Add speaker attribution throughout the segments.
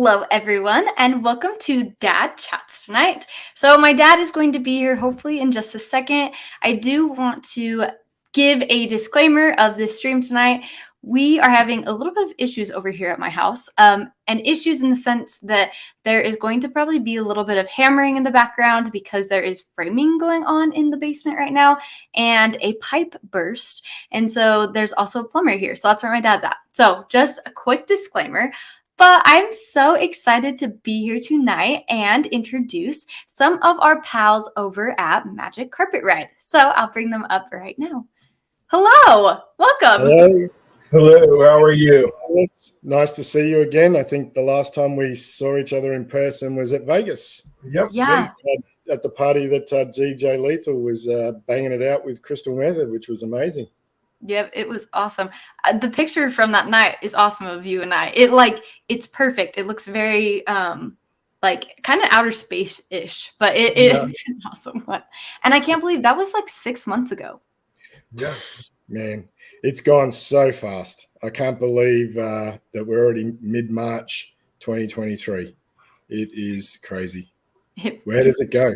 Speaker 1: Hello, everyone, and welcome to Dad Chats tonight. So my dad is going to be here hopefully in just a second. I do want to give a disclaimer of this stream tonight. We are having a little bit of issues over here at my house, and issues in the sense that there is going to probably be a little bit of hammering in the background because there is framing going on in the basement right now and a pipe burst. And so there's also a plumber here. So that's where my dad's at. So just a quick disclaimer. But I'm so excited to be here tonight and introduce some of our pals over at Magic Carpet Ride. So I'll bring them up right now. Hello, welcome.
Speaker 2: Hello.
Speaker 3: Hello, how are you?
Speaker 2: Nice to see you again. I think the last time we saw each other in person was at Vegas.
Speaker 3: Yep.
Speaker 1: Yeah.
Speaker 2: At the party that DJ Lethal was banging it out with Crystal Method, which was amazing.
Speaker 1: Yep, it was awesome. The picture from that night is awesome of you and I. It's perfect. It looks very kind of outer space-ish, but it's an awesome one. And I can't believe that was like 6 months ago.
Speaker 3: Yeah.
Speaker 2: Man, it's gone so fast. I can't believe that we're already mid-March 2023. It is crazy. Where does it go?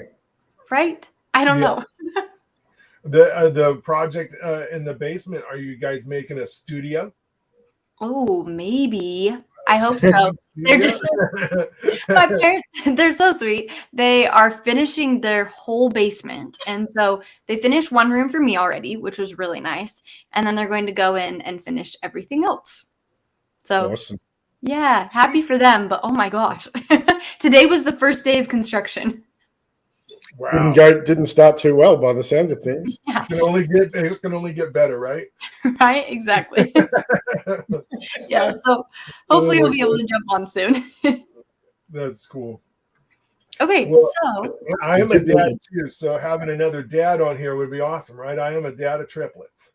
Speaker 1: Right? I don't know.
Speaker 3: The project in the basement, are you guys making a studio?
Speaker 1: Oh, maybe. I hope so. My parents, they're so sweet. They are finishing their whole basement. And so they finished one room for me already, which was really nice. And then they're going to go in and finish everything else. So,
Speaker 2: awesome.
Speaker 1: Yeah, happy for them. But oh my gosh, today was the first day of construction.
Speaker 3: Wow.
Speaker 2: Didn't start too well by the sounds of things.
Speaker 1: Yeah.
Speaker 3: It can only get better, right?
Speaker 1: Right, exactly. Yeah, so hopefully we'll be able to jump on soon.
Speaker 3: That's cool.
Speaker 1: Okay,
Speaker 3: well,
Speaker 1: so
Speaker 3: I am a dad too, so having another dad on here would be awesome, right? I am a dad of triplets.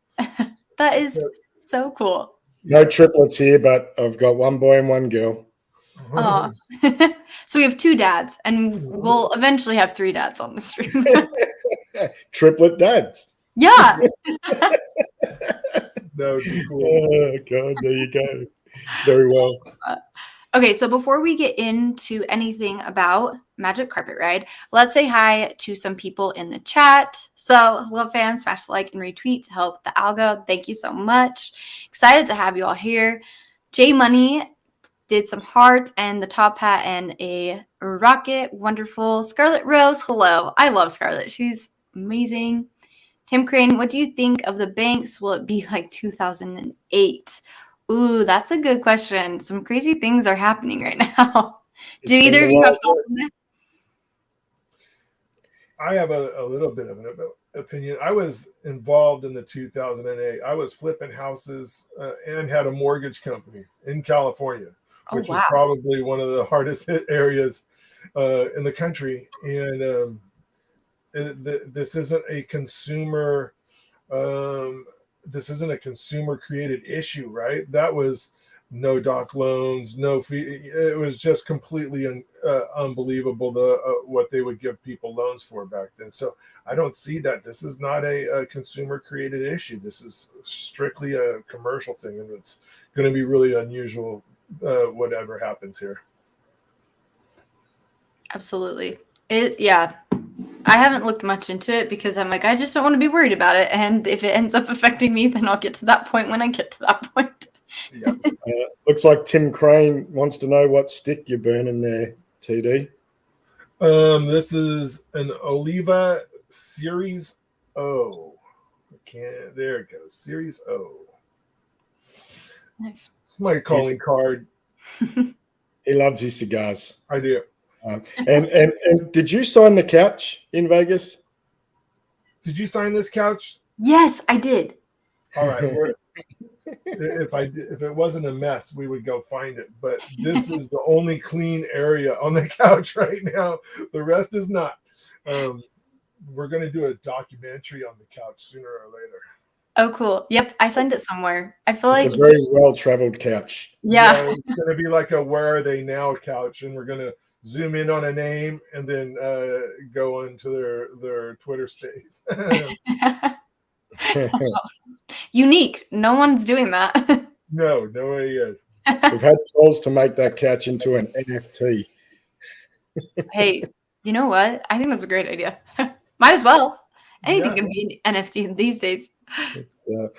Speaker 1: That is so cool.
Speaker 2: No triplets here, but I've got one boy and one girl.
Speaker 1: So we have 2 dads, and we'll eventually have 3 dads on the stream.
Speaker 2: Triplet dads.
Speaker 1: Yeah.
Speaker 3: That would be cool.
Speaker 2: Oh, God, there you go. Very well.
Speaker 1: Okay, so before we get into anything about Magic Carpet Ride, let's say hi to some people in the chat. So, hello fans, smash the like and retweet to help the algo. Thank you so much. Excited to have you all here. J Money did some hearts and the top hat and a rocket. Wonderful. Scarlet Rose, hello. I love Scarlet. She's amazing. Tim Crane, what do you think of the banks? Will it be like 2008? Ooh, that's a good question. Some crazy things are happening right now. Do either of you have thoughts on this?
Speaker 3: I have a little bit of an opinion. I was involved in the 2008. I was flipping houses and had a mortgage company in California, which was probably one of the hardest hit areas in the country. And this isn't a consumer. This isn't a consumer created issue, right? That was no doc loans, no fee. It was just completely unbelievable what they would give people loans for back then. So I don't see that. This is not a consumer created issue. This is strictly a commercial thing, and it's going to be really unusual whatever happens here.
Speaker 1: Absolutely. I haven't looked much into it because I'm like, I just don't want to be worried about it. And if it ends up affecting me, then I'll get to that point when I get to that point.
Speaker 3: Yeah.
Speaker 2: Looks like Tim Crane wants to know what stick you're burning there, TD.
Speaker 3: This is an Oliva Series O. There it goes. Series O.
Speaker 1: Nice.
Speaker 3: It's my calling card.
Speaker 2: He loves his cigars.
Speaker 3: I do.
Speaker 2: And did you sign the couch in Vegas?
Speaker 3: Did you sign this couch?
Speaker 1: Yes, I did.
Speaker 3: All right. If it wasn't a mess, we would go find it. But this is the only clean area on the couch right now. The rest is not. We're going to do a documentary on the couch sooner or later.
Speaker 1: Oh, cool. Yep, I signed it somewhere. I feel
Speaker 2: it's
Speaker 1: like
Speaker 2: a very well-traveled couch.
Speaker 1: Yeah.
Speaker 3: It's going to be like a "Where Are They Now" couch, and we're going to zoom in on a name and then go into their Twitter space.
Speaker 1: Unique. No one's doing that.
Speaker 3: No way yet.
Speaker 2: We've had calls to make that couch into an NFT.
Speaker 1: Hey, you know what? I think that's a great idea. Might as well. Anything
Speaker 3: Yeah.
Speaker 1: can be an NFT these days.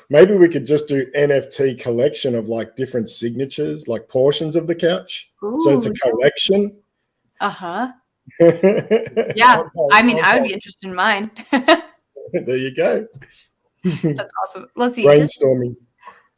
Speaker 2: Maybe we could just do NFT collection of like different signatures, like portions of the couch. So it's a
Speaker 1: Ooh,
Speaker 2: collection.
Speaker 1: uh-huh.
Speaker 2: There
Speaker 1: Yeah. I mean, I would
Speaker 3: Okay.
Speaker 1: be interested in mine.
Speaker 2: you go.
Speaker 1: That's awesome. Let's see. Just
Speaker 2: Brainstorming.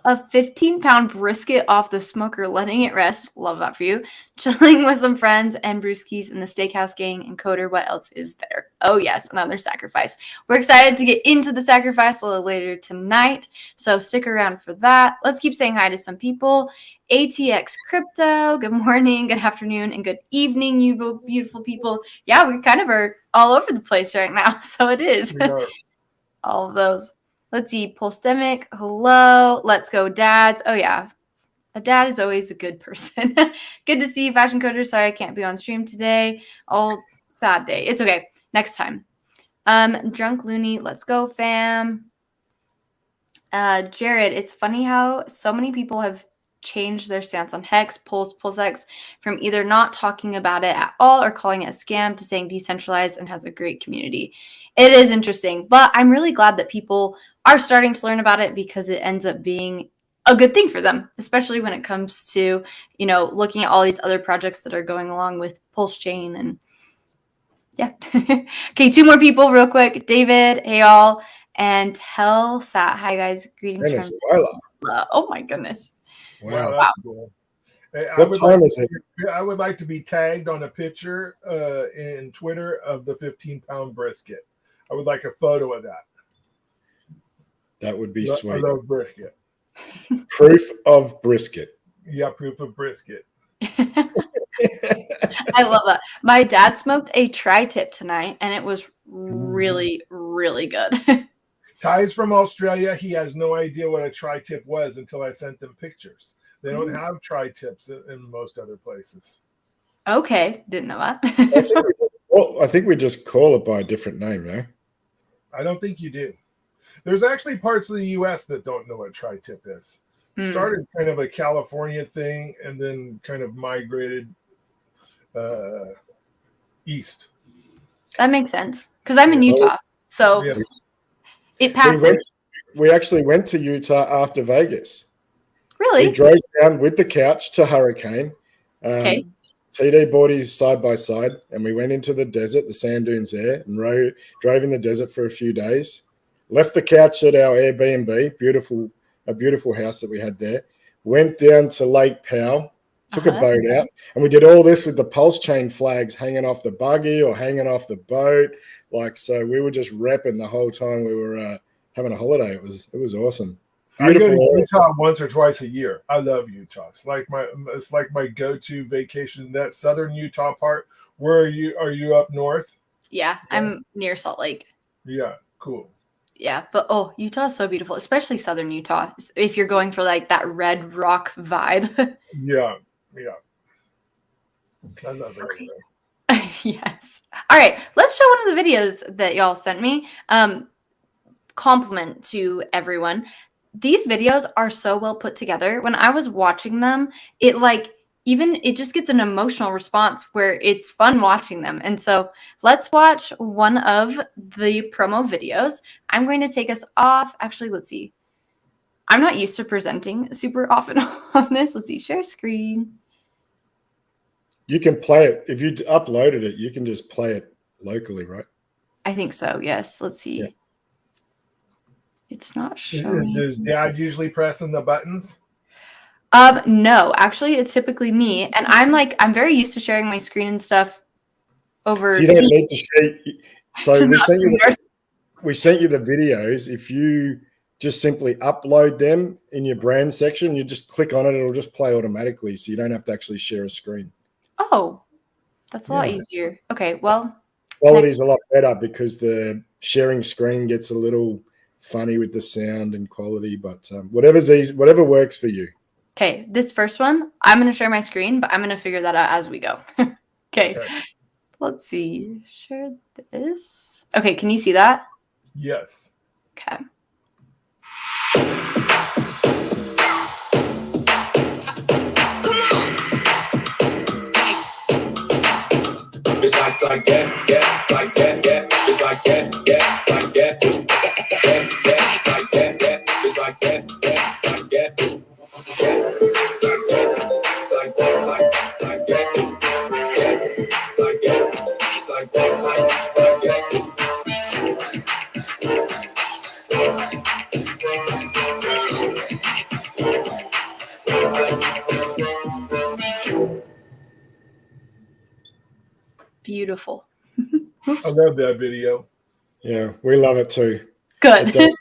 Speaker 1: a 15-pound brisket off the smoker, letting it rest. Love that for you. Chilling with some friends and brewskis in the Steakhouse gang and Coder. What else is there? Oh, yes, another sacrifice. We're excited to get into the sacrifice a little later tonight, so stick around for that. Let's keep saying hi to some people. ATX Crypto, good morning, good afternoon, and good evening, you beautiful people. Yeah, we kind of are all over the place right now, so it is.
Speaker 3: Yeah.
Speaker 1: All of those. Let's see. Polstemic. Hello. Let's go, dads. Oh, yeah. A dad is always a good person. Good to see you, Fashion Coder. Sorry I can't be on stream today. Oh, sad day. It's okay. Next time. Drunk Looney. Let's go, fam. Jared, it's funny how so many people have changed their stance on Hex, PulseX, from either not talking about it at all or calling it a scam to saying decentralized and has a great community. It is interesting, but I'm really glad that people are starting to learn about it because it ends up being a good thing for them, especially when it comes to, looking at all these other projects that are going along with Pulse Chain and yeah. Okay, 2 more people real quick. David, hey all, and tell Sat, hi guys, greetings from
Speaker 2: Venezuela.
Speaker 1: Oh my goodness.
Speaker 3: Wow,
Speaker 2: Wow.
Speaker 3: that's cool. Hey,
Speaker 2: What time is it?
Speaker 3: I would like to be tagged on a picture in Twitter of the 15-pound brisket. I would like a photo of that.
Speaker 2: That would be
Speaker 3: I
Speaker 2: sweet.
Speaker 3: love brisket.
Speaker 2: Proof of brisket.
Speaker 3: Yeah, proof of brisket.
Speaker 1: I love that. My dad smoked a tri-tip tonight, and it was really, really good.
Speaker 3: Ty's from Australia. He has no idea what a tri-tip was until I sent them pictures. They don't have tri-tips in most other places.
Speaker 1: Okay, didn't know that.
Speaker 2: I think we just call it by a different name, no?
Speaker 3: I don't think you do. There's actually parts of the U.S. that don't know what tri-tip is. Started kind of a California thing and then kind of migrated east.
Speaker 1: That makes sense because I'm in Utah, so it passes.
Speaker 2: We actually went to Utah after Vegas.
Speaker 1: Really?
Speaker 2: We drove down with the couch to Hurricane.
Speaker 1: Okay.
Speaker 2: TD bought his side by side, and we went into the desert, the sand dunes there, and drove in the desert for a few days. Left the couch at our Airbnb, a beautiful house that we had there. Went down to Lake Powell, took a boat out, and we did all this with the pulse chain flags hanging off the buggy or hanging off the boat. So we were just repping the whole time we were having a holiday. It was awesome. Beautiful.
Speaker 3: I go to Utah once or twice a year. I love Utah. It's like my go-to vacation. That southern Utah part. Where are you? Are you up north?
Speaker 1: Yeah, I'm near Salt Lake.
Speaker 3: Yeah, cool.
Speaker 1: Yeah, but Utah is so beautiful, especially southern Utah. If you're going for like that red rock vibe.
Speaker 3: Yeah. I love it.
Speaker 1: Okay. Yes. All right, let's show one of the videos that y'all sent me. Compliment to everyone. These videos are so well put together. When I was watching them, it just gets an emotional response where it's fun watching them. And so let's watch one of the promo videos. I'm going to take us off. Actually, let's see. I'm not used to presenting super often on this. Let's see. Share screen.
Speaker 2: You can play it. If you uploaded it, you can just play it locally, right?
Speaker 1: I think so, yes. Let's see. Yeah. It's not showing.
Speaker 3: Does Dad usually pressing the buttons?
Speaker 1: No, actually, it's typically me, and I'm very used to sharing my screen and stuff over.
Speaker 2: So you don't need to share. So we sent you the videos. If you just simply upload them in your brand section, you just click on it; it'll just play automatically, so you don't have to actually share a screen.
Speaker 1: Oh, that's a lot easier. Okay, well,
Speaker 2: quality is a lot better because the sharing screen gets a little funny with the sound and quality, but whatever's easy, whatever works for you.
Speaker 1: Okay, this first one, I'm going to share my screen, but I'm going to figure that out as we go. Okay, let's see. Share this. Okay, can you see that?
Speaker 3: Yes.
Speaker 1: Okay. Beautiful.
Speaker 3: I love that video.
Speaker 2: Yeah, we love it too.
Speaker 1: Good.
Speaker 2: It does,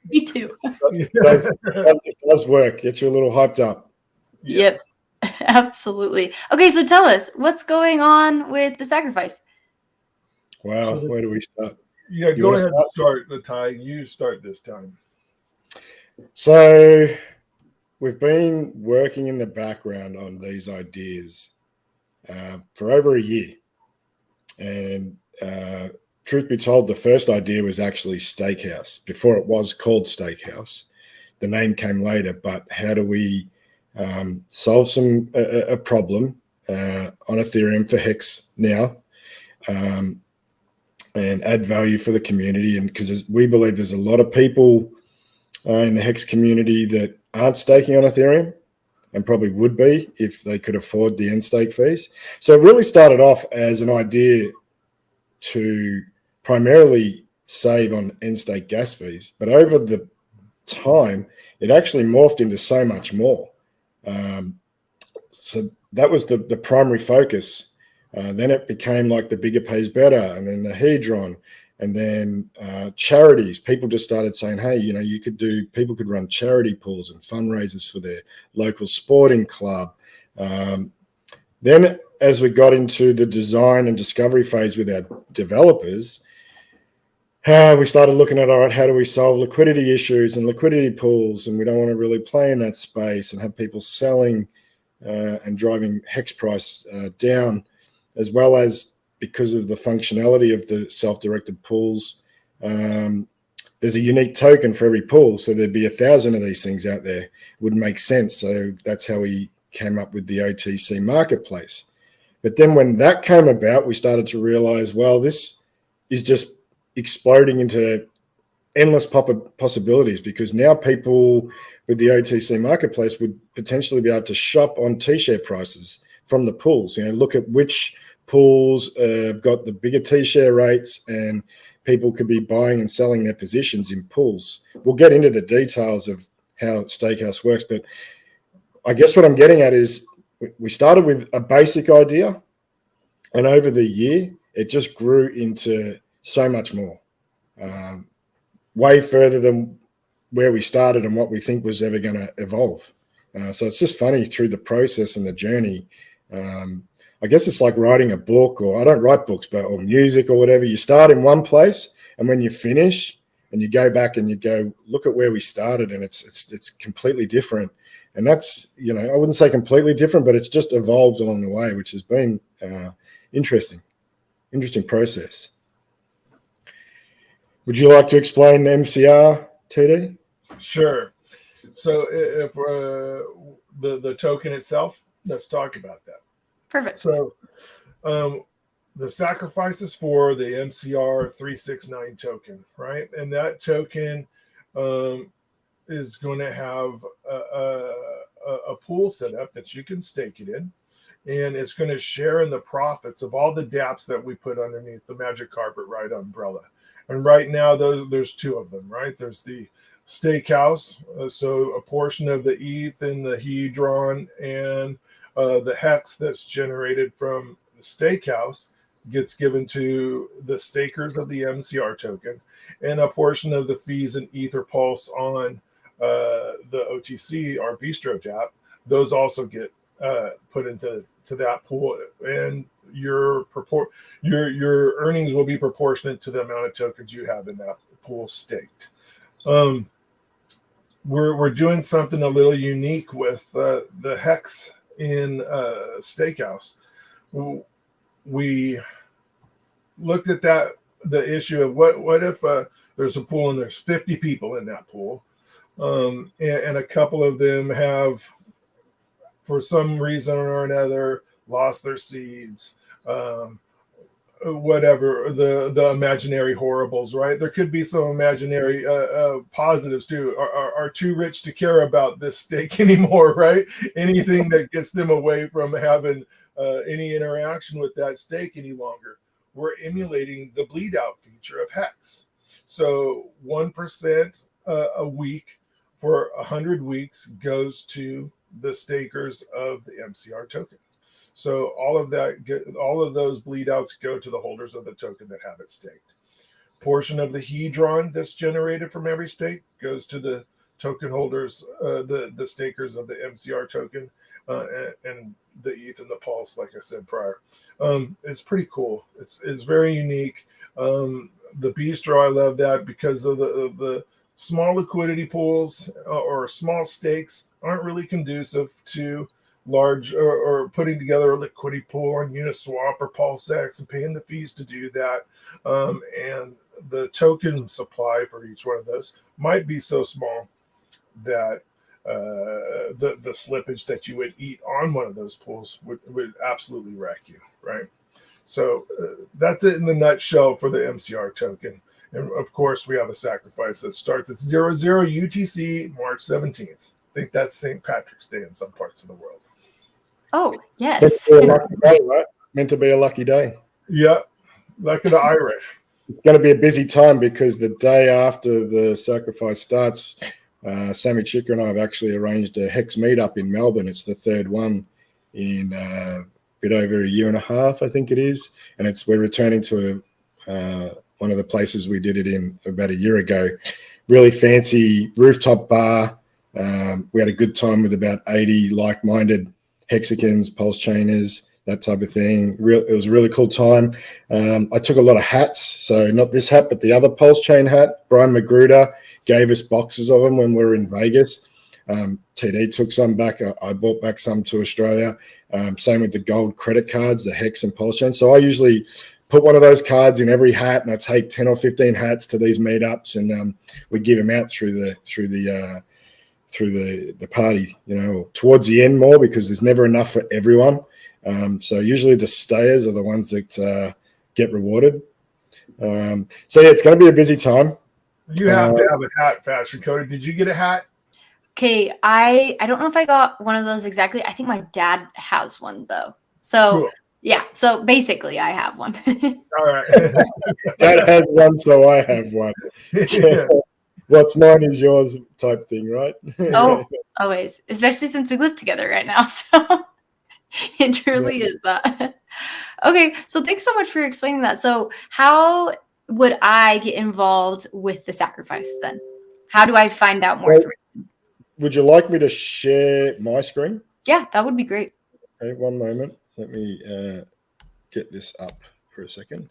Speaker 1: Me too.
Speaker 2: it does work. Get you a little hyped up.
Speaker 1: Yep. Absolutely. Okay, so tell us, what's going on with the sacrifice?
Speaker 2: Wow, where do we start?
Speaker 3: Yeah, go ahead and start the time. You start this time.
Speaker 2: So we've been working in the background on these ideas for over a year. And truth be told, the first idea was actually Steakhouse before it was called Steakhouse. The name came later, but how do we solve a problem on Ethereum for Hex now and add value for the community? And because we believe there's a lot of people in the Hex community that aren't staking on Ethereum and probably would be if they could afford the end stake fees. So it really started off as an idea to primarily save on end stake gas fees, but over the time, it actually morphed into so much more. So that was the primary focus. Then it became like the bigger pays better, and then the Hedron, and then charities. People just started saying, hey, people could run charity pools and fundraisers for their local sporting club. Then as we got into the design and discovery phase with our developers, we started looking at, all right, how do we solve liquidity issues and liquidity pools? And we don't want to really play in that space and have people selling and driving Hex price down, as well as because of the functionality of the self-directed pools. There's a unique token for every pool. So there'd be 1,000 of these things out there. It wouldn't make sense. So that's how we came up with the OTC marketplace. But then when that came about, we started to realize, well, this is just exploding into endless possibilities, because now people with the OTC marketplace would potentially be able to shop on T-share prices from the pools. Look at which pools have got the bigger T-share rates, and people could be buying and selling their positions in pools. We'll get into the details of how Steakhouse works, but I guess what I'm getting at is we started with a basic idea, and over the year, it just grew into so much more, way further than where we started and what we think was ever going to evolve. So it's just funny through the process and the journey. I guess it's like writing a book, or I don't write books, or music or whatever. You start in one place, and when you finish and you go back and you go, look at where we started, and it's completely different. And that's, I wouldn't say completely different, but it's just evolved along the way, which has been interesting process. Would you like to explain MCR, TD?
Speaker 3: Sure. So if the token itself, let's talk about that.
Speaker 1: Perfect.
Speaker 3: So the sacrifices for the MCR 369 token, right? And that token is going to have a pool set up that you can stake it in, and it's going to share in the profits of all the dApps that we put underneath the Magic Carpet Ride umbrella. And right now, there's two of them, right? There's the Steakhouse, so a portion of the ETH and the Hedron and the Hex that's generated from the Steakhouse gets given to the stakers of the MCR token, and a portion of the fees and Ether Pulse on the OTC, our Bistro dApp, those also get put into that pool, and your earnings will be proportionate to the amount of tokens you have in that pool staked. We're doing something a little unique with the Hex in Steakhouse. We looked at the issue of what if there's a pool and there's 50 people in that pool, and a couple of them have, for some reason or another, lost their seeds, whatever the imaginary horribles, right? There could be some imaginary positives too. Are too rich to care about this steak anymore, right? Anything that gets them away from having any interaction with that steak any longer. We're emulating the bleed out feature of Hex. So 1% a week for 100 weeks goes to the stakers of the MCR token. So all of those bleed outs go to the holders of the token that have it staked. Portion of the hedron that's generated from every stake goes to the token holders, the stakers of the MCR token, and the ETH and the Pulse, like I said prior. It's pretty cool. It's very unique. The Bistro, I love that because of the small liquidity pools or small stakes aren't really conducive to large or putting together a liquidity pool on Uniswap or PulseX and paying the fees to do that. And the token supply for each one of those might be so small that the slippage that you would eat on one of those pools would absolutely wreck you, right? So that's it in the nutshell for the MCR token. And of course, we have a sacrifice that starts at 00 UTC March 17th. I think that's St. Patrick's Day in some parts of the world.
Speaker 1: Oh, yes.
Speaker 2: Meant to be a lucky day.
Speaker 3: Yeah, lucky the Irish.
Speaker 2: It's going to be a busy time because the day after the sacrifice starts, Sammy Chicker and I have actually arranged a Hex meetup in Melbourne. It's the third one in a bit over a year and a half, I think it is. And we're returning to one of the places we did it in about a year ago. Really fancy rooftop bar. We had a good time with about 80 like-minded hexagons, pulse chainers, that type of thing. It was a really cool time. I took a lot of hats, so not this hat, but the other pulse chain hat. Brian Magruder gave us boxes of them when we were in Vegas. TD took some back. I bought back some to Australia. Same with the gold credit cards, the Hex and pulse chain. So I usually put one of those cards in every hat, and I take 10 or 15 hats to these meetups, and we give them out through the party, towards the end more, because there's never enough for everyone. So usually the stayers are the ones that get rewarded. So yeah, it's going to be a busy time.
Speaker 3: You have to have a hat, Fashion Cody. Did you get a hat?
Speaker 1: Okay, I don't know if I got one of those exactly. I think my dad has one though. So cool. Yeah, so basically I have one.
Speaker 3: All right.
Speaker 2: Dad has one, so I have one. Yeah. What's mine is yours type thing, right?
Speaker 1: Oh, always. Especially since we live together right now. So it truly is that. Okay, so thanks so much for explaining that. So how would I get involved with the sacrifice then? How do I find out more information?
Speaker 2: Would you like me to share my screen?
Speaker 1: Yeah, that would be great.
Speaker 2: Okay, one moment. Let me get this up for a second.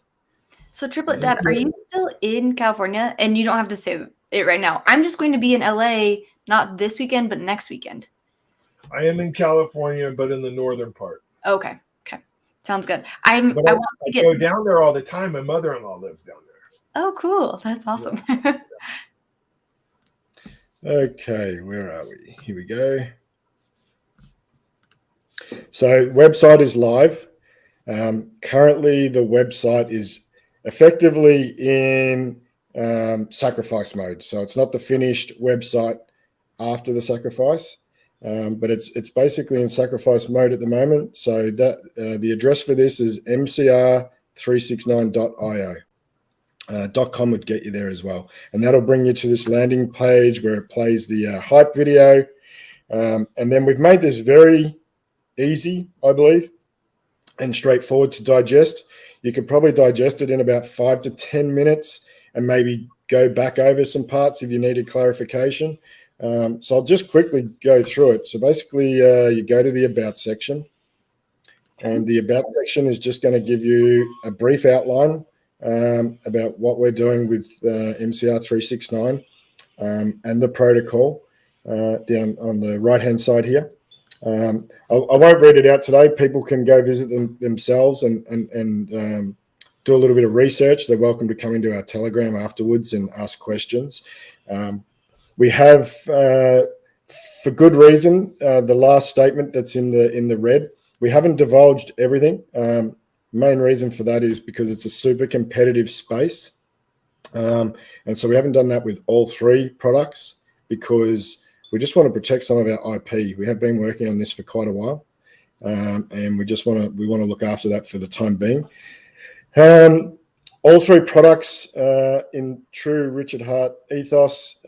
Speaker 1: So Triplet Dad, are you still in California? And you don't have to say it right now. I'm just going to be in LA, not this weekend, but next weekend.
Speaker 3: I am in California, but in the northern part.
Speaker 1: Okay. Sounds good.
Speaker 3: I go down there all the time. My mother-in-law lives down there.
Speaker 1: Oh, cool. That's awesome.
Speaker 3: Yeah.
Speaker 2: Okay, where are we? Here we go. So website is live. Currently, the website is effectively in sacrifice mode. So it's not the finished website after the sacrifice, but it's basically in sacrifice mode at the moment. So that the address for this is mcr369.io. .com would get you there as well, and that'll bring you to this landing page where it plays the hype video, and then we've made this very easy, I believe, and straightforward to digest. You could probably digest it in about 5 to 10 minutes and maybe go back over some parts if you needed clarification. So I'll just quickly go through it. So basically, you go to the About section, and the About section is just going to give you a brief outline about what we're doing with MCR369 and the protocol down on the right-hand side here. I won't read it out today. People can go visit them themselves and do a little bit of research. They're welcome to come into our Telegram afterwards and ask questions. We have, for good reason, the last statement that's in the red. We haven't divulged everything. main reason for that is because it's a super competitive space. And so we haven't done that with all three products because we just want to protect some of our IP. We have been working on this for quite a while. And we want to look after that for the time being. All three products in true Richard Hart ethos,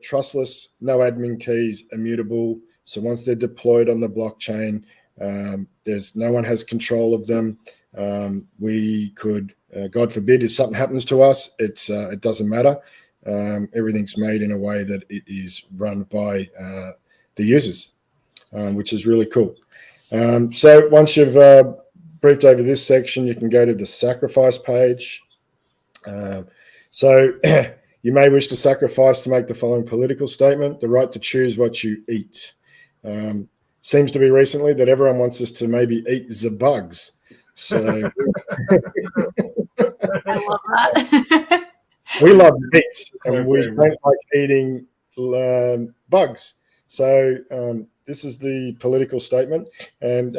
Speaker 2: trustless, no admin keys, immutable. So once they're deployed on the blockchain, there's no one has control of them. We could, God forbid, if something happens to us, it doesn't matter. Everything's made in a way that it is run by the users, which is really cool. So once you've briefed over this section, you can go to the sacrifice page. So you may wish to sacrifice to make the following political statement: the right to choose what you eat. Seems to be recently that everyone wants us to maybe eat the bugs. So
Speaker 1: I love that.
Speaker 2: we love meat and we don't like eating bugs. So this is the political statement. And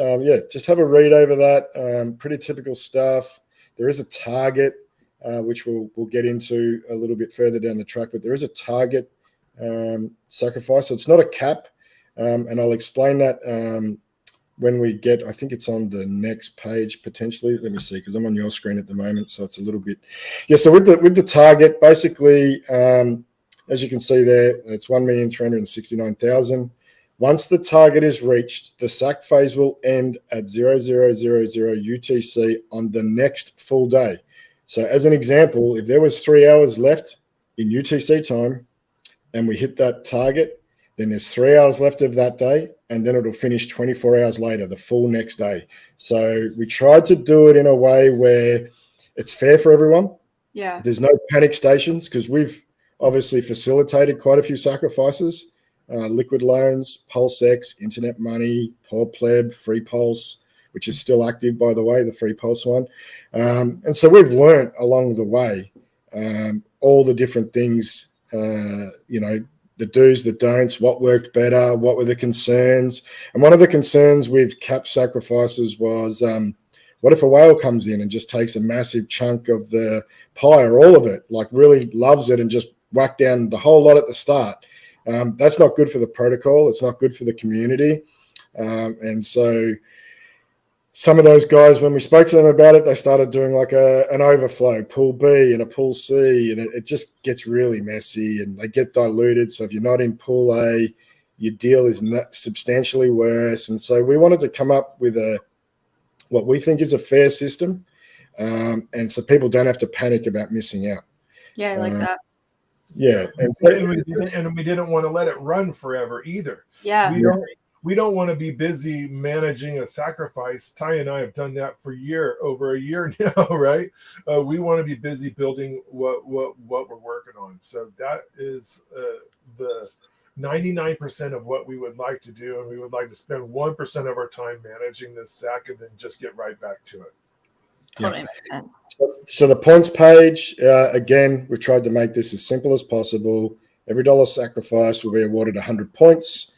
Speaker 2: just have a read over that. Pretty typical stuff. There is a target, which we'll get into a little bit further down the track, but there is a target sacrifice. So it's not a cap. And I'll explain that when we get, I think it's on the next page potentially. Let me see, because I'm on your screen at the moment, so it's a little bit. Yeah, so with the target, basically, as you can see there, it's 1,369,000. Once the target is reached, the sack phase will end at 0000 UTC on the next full day. So as an example, if there was 3 hours left in UTC time and we hit that target, then there's 3 hours left of that day, and then it'll finish 24 hours later, the full next day. So we tried to do it in a way where it's fair for everyone.
Speaker 1: Yeah.
Speaker 2: There's no panic stations because we've obviously facilitated quite a few sacrifices, liquid loans, PulseX, Internet Money, Poor Pleb, Free Pulse, which is still active, by the way, the Free Pulse one. And so we've learned along the way all the different things, the do's, the don'ts, what worked better, what were the concerns. And one of the concerns with cap sacrifices was, what if a whale comes in and just takes a massive chunk of the pie or all of it, like really loves it and just whack down the whole lot at the start? That's not good for the protocol. It's not good for the community. And so some of those guys, when we spoke to them about it, they started doing like an overflow, pool B and a pool C, and it just gets really messy and they get diluted. So if you're not in pool A, your deal is substantially worse. And so we wanted to come up with what we think is a fair system, and so people don't have to panic about missing out.
Speaker 1: Yeah, I like that.
Speaker 2: Yeah,
Speaker 3: and we didn't want to let it run forever either.
Speaker 1: Yeah,
Speaker 3: we don't want to be busy managing a sacrifice. Ty and I have done that for over a year now, right? We want to be busy building what we're working on. So that is the 99% of what we would like to do, and we would like to spend 1% of our time managing this sack and then just get right back to it.
Speaker 1: Totally makes sense.
Speaker 2: So the points page, again, we tried to make this as simple as possible. Every dollar sacrifice will be awarded 100 points.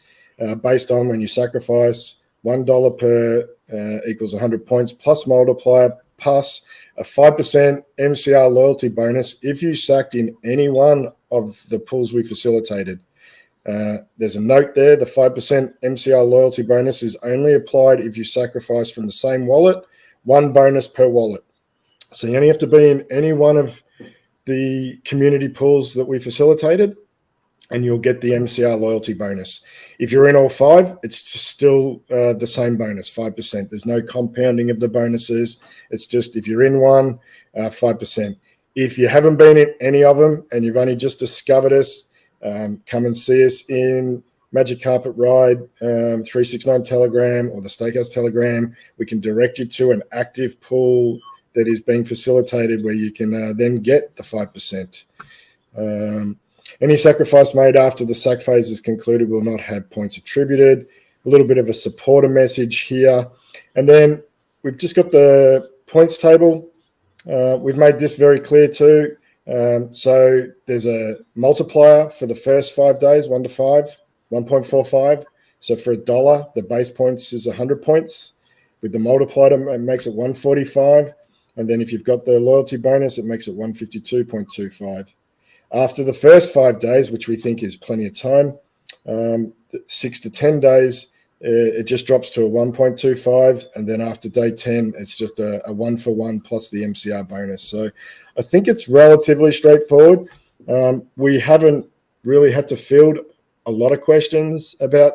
Speaker 2: Based on when you sacrifice, $1 per equals 100 points plus multiplier plus a 5% MCR loyalty bonus if you sacked in any one of the pools we facilitated. There's a note there. The 5% MCR loyalty bonus is only applied if you sacrifice from the same wallet, one bonus per wallet. So you only have to be in any one of the community pools that we facilitated, and you'll get the MCR loyalty bonus. If you're in all five, it's still the same bonus, 5%. There's no compounding of the bonuses. It's just if you're in one, 5%. If you haven't been in any of them and you've only just discovered us, come and see us in Magic Carpet Ride, 369 Telegram, or the Steakhouse Telegram. We can direct you to an active pool that is being facilitated where you can then get the 5%. Any sacrifice made after the sack phase is concluded will not have points attributed. A little bit of a supporter message here. And then we've just got the points table. We've made this very clear too. So there's a multiplier for the first 5 days, 1 to 5, 1.45. So for $1, the base points is 100 points. With the multiplier, it makes it 145. And then if you've got the loyalty bonus, it makes it 152.25. After the first 5 days, which we think is plenty of time, 6 to 10 days, it just drops to a 1.25. And then after day 10, it's just a 1-for-1 plus the MCR bonus. So I think it's relatively straightforward. We haven't really had to field a lot of questions about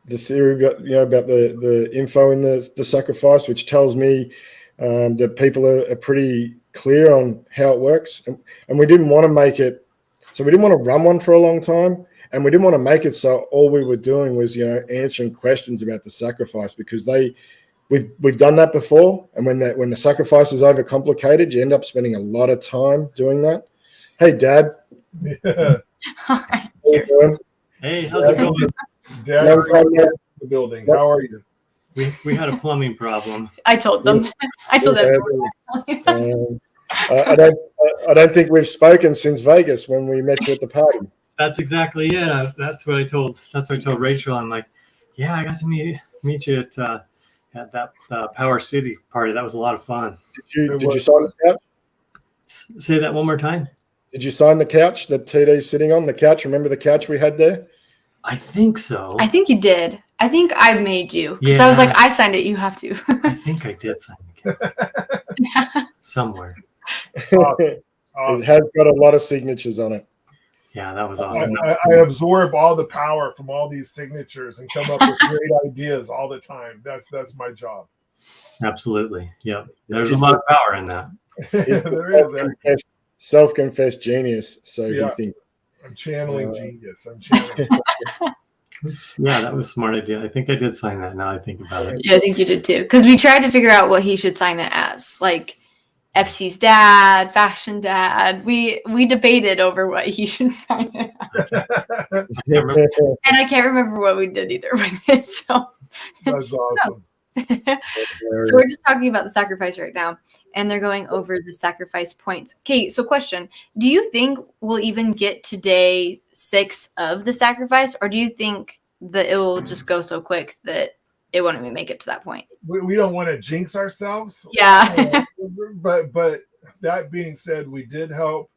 Speaker 2: the theory about the info in the sacrifice, which tells me that people are pretty clear on how it works. And we didn't want to make it, so we didn't want to run one for a long time. And we didn't want to make it so all we were doing was, answering questions about the sacrifice, because we've done that before. And when the sacrifice is overcomplicated, you end up spending a lot of time doing that. Hey, Dad.
Speaker 3: Yeah.
Speaker 1: All right.
Speaker 2: How you doing?
Speaker 4: Hey, how's it going?
Speaker 3: Dad, the building. How are you?
Speaker 4: We had a plumbing problem.
Speaker 1: I told them. I told them.
Speaker 2: I don't think we've spoken since Vegas when we met you at the party.
Speaker 4: That's exactly it. That's what I told Rachel. I'm like, yeah, I got to meet you at that Power City party. That was a lot of fun.
Speaker 2: Did you sign the couch?
Speaker 4: Say that one more time.
Speaker 2: Did you sign the couch that TD's sitting on? The couch? Remember the couch we had there?
Speaker 4: I think so.
Speaker 1: I think you did. I think I made you, because I was like, I signed it. You have to.
Speaker 4: I think I did sign the couch somewhere.
Speaker 3: Awesome.
Speaker 2: It has got a lot of signatures on it.
Speaker 4: Yeah, that was awesome.
Speaker 3: I absorb all the power from all these signatures and come up with great ideas all the time. That's my job.
Speaker 4: Absolutely. Yep. There's a lot of power in that.
Speaker 2: There is self-confessed genius. So
Speaker 3: Yeah.
Speaker 2: you think
Speaker 3: I'm channeling genius. I'm channeling.
Speaker 4: Yeah, that was a smart idea. I think I did sign that now I think about it.
Speaker 1: Yeah, I think you did too. Because we tried to figure out what he should sign it as, like FC's dad, fashion dad. We debated over what he should sign it as. And I can't remember what we did either with it. So
Speaker 3: That's awesome.
Speaker 1: So we're just talking about the sacrifice right now, and they're going over the sacrifice points. Okay, so question. Do you think we'll even get to day 6 of the sacrifice, or do you think that it will just go so quick that it won't even make it to that point?
Speaker 3: We don't want to jinx ourselves.
Speaker 1: Yeah.
Speaker 3: But that being said, we did help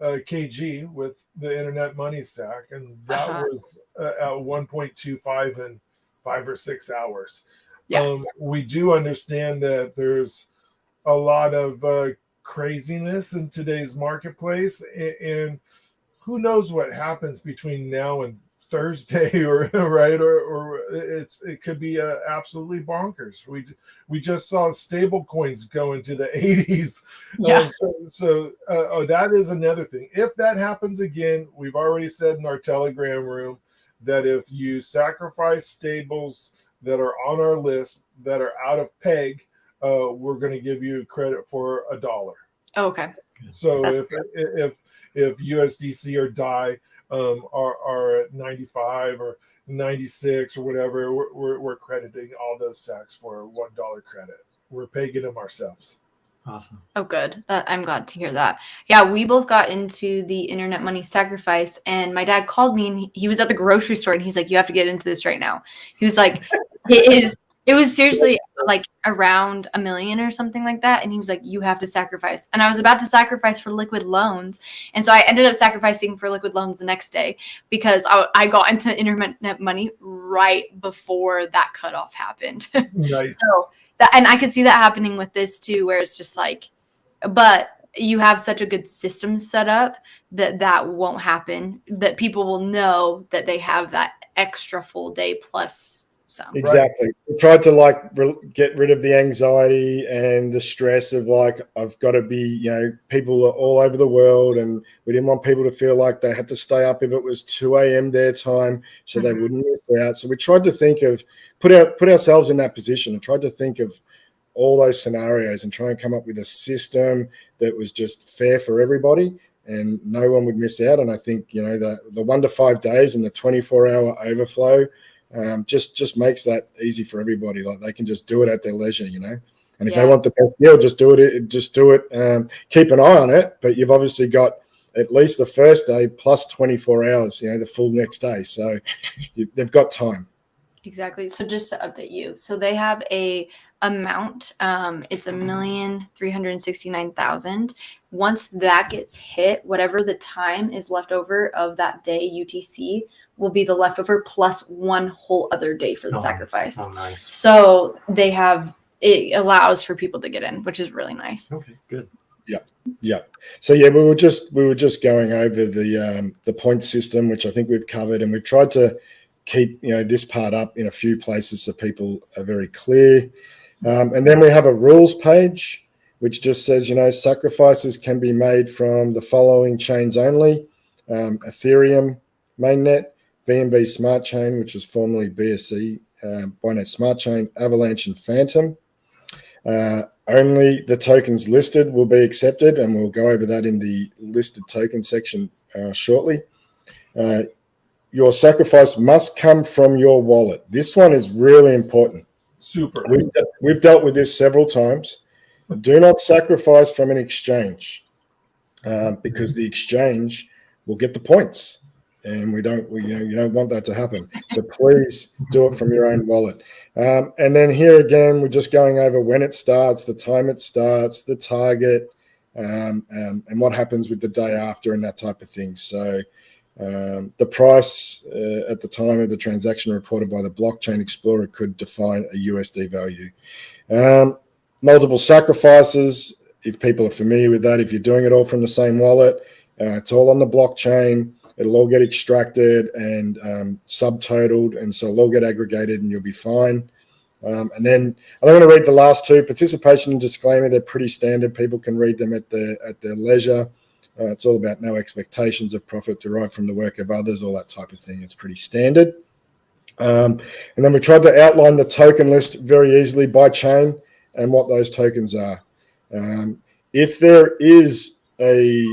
Speaker 3: KG with the internet money stack, and that was at 1.25 in 5 or 6 hours.
Speaker 1: Yeah.
Speaker 3: We do understand that there's a lot of craziness in today's marketplace, and who knows what happens between now and Thursday, or right, or it could be absolutely bonkers. We just saw stable coins go into the 80s.
Speaker 1: Yeah.
Speaker 3: So that is another thing. If that happens again, we've already said in our Telegram room that if you sacrifice stables that are on our list that are out of peg, we're going to give you credit for $1.
Speaker 1: Oh, okay.
Speaker 3: So if USDC or DAI are at 95 or 96 or whatever, we're crediting all those stacks for $1 credit. We're pegging them ourselves.
Speaker 4: Awesome.
Speaker 1: Oh, good. I'm glad to hear that. Yeah, we both got into the internet money sacrifice, and my dad called me, and he was at the grocery store, and he's like, "You have to get into this right now." He was like, It was seriously like around $1 million or something like that. And he was like, "You have to sacrifice." And I was about to sacrifice for liquid loans. And so I ended up sacrificing for liquid loans the next day, because I got into internet money right before that cutoff happened.
Speaker 3: Nice.
Speaker 1: And I could see that happening with this too, where it's just like, but you have such a good system set up that won't happen, that people will know that they have that extra full day plus some.
Speaker 2: Exactly. We tried to get rid of the anxiety and the stress of I've got to be, people are all over the world, and we didn't want people to feel like they had to stay up if it was 2 a.m. their time, so they wouldn't miss out. So we tried to think of put ourselves in that position and tried to think of all those scenarios and try and come up with a system that was just fair for everybody and no one would miss out. And I think, the 1 to 5 days and the 24-hour overflow just makes that easy for everybody. Like, they can just do it at their leisure, And if they want the best deal, just do it. Keep an eye on it, but you've obviously got at least the first day plus 24 hours, the full next day. So they've got time.
Speaker 1: Exactly. So just to update you, so they have a amount. It's 1,369,000. Once that gets hit, whatever the time is left over of that day UTC will be the leftover plus one whole other day for the sacrifice.
Speaker 4: Oh, nice.
Speaker 1: So it allows for people to get in, which is really nice.
Speaker 4: Okay, good.
Speaker 2: Yeah. So yeah, we were just going over the point system, which I think we've covered, and we've tried to keep this part up in a few places so people are very clear. And then we have a rules page, which just says sacrifices can be made from the following chains only: Ethereum mainnet, BNB Smart Chain, which was formerly BSC, Binance Smart Chain, Avalanche, and Phantom. Only the tokens listed will be accepted, and we'll go over that in the listed token section shortly. Your sacrifice must come from your wallet. This one is really important.
Speaker 3: Super.
Speaker 2: We've dealt with this several times. Do not sacrifice from an exchange because the exchange will get the points, and you don't want that to happen. So please do it from your own wallet. And then here again, we're just going over when it starts, the time it starts, the target, and what happens with the day after and that type of thing. So the price at the time of the transaction reported by the Blockchain Explorer could define a USD value. Multiple sacrifices, if people are familiar with that, if you're doing it all from the same wallet, it's all on the blockchain. It'll all get extracted and subtotaled, and so it'll all get aggregated and you'll be fine. And then I don't want to read the last two. Participation and disclaimer, they're pretty standard. People can read them at their leisure. It's all about no expectations of profit derived from the work of others, all that type of thing. It's pretty standard. And then we tried to outline the token list very easily by chain and what those tokens are. If there is a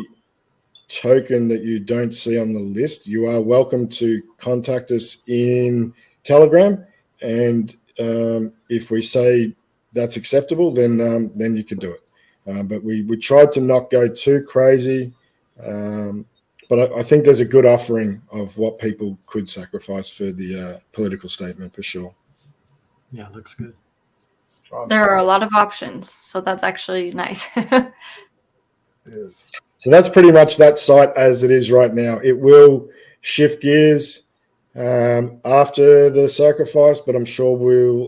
Speaker 2: token that you don't see on the list, you are welcome to contact us in Telegram, and if we say that's acceptable, then you can do it. But we tried to not go too crazy, but I think there's a good offering of what people could sacrifice for the political statement for sure.
Speaker 4: Yeah, looks good.
Speaker 3: Awesome.
Speaker 1: There are a lot of options, so that's actually nice.
Speaker 3: It is.
Speaker 2: So that's pretty much that site as it is right now. It will shift gears after the sacrifice, but I'm sure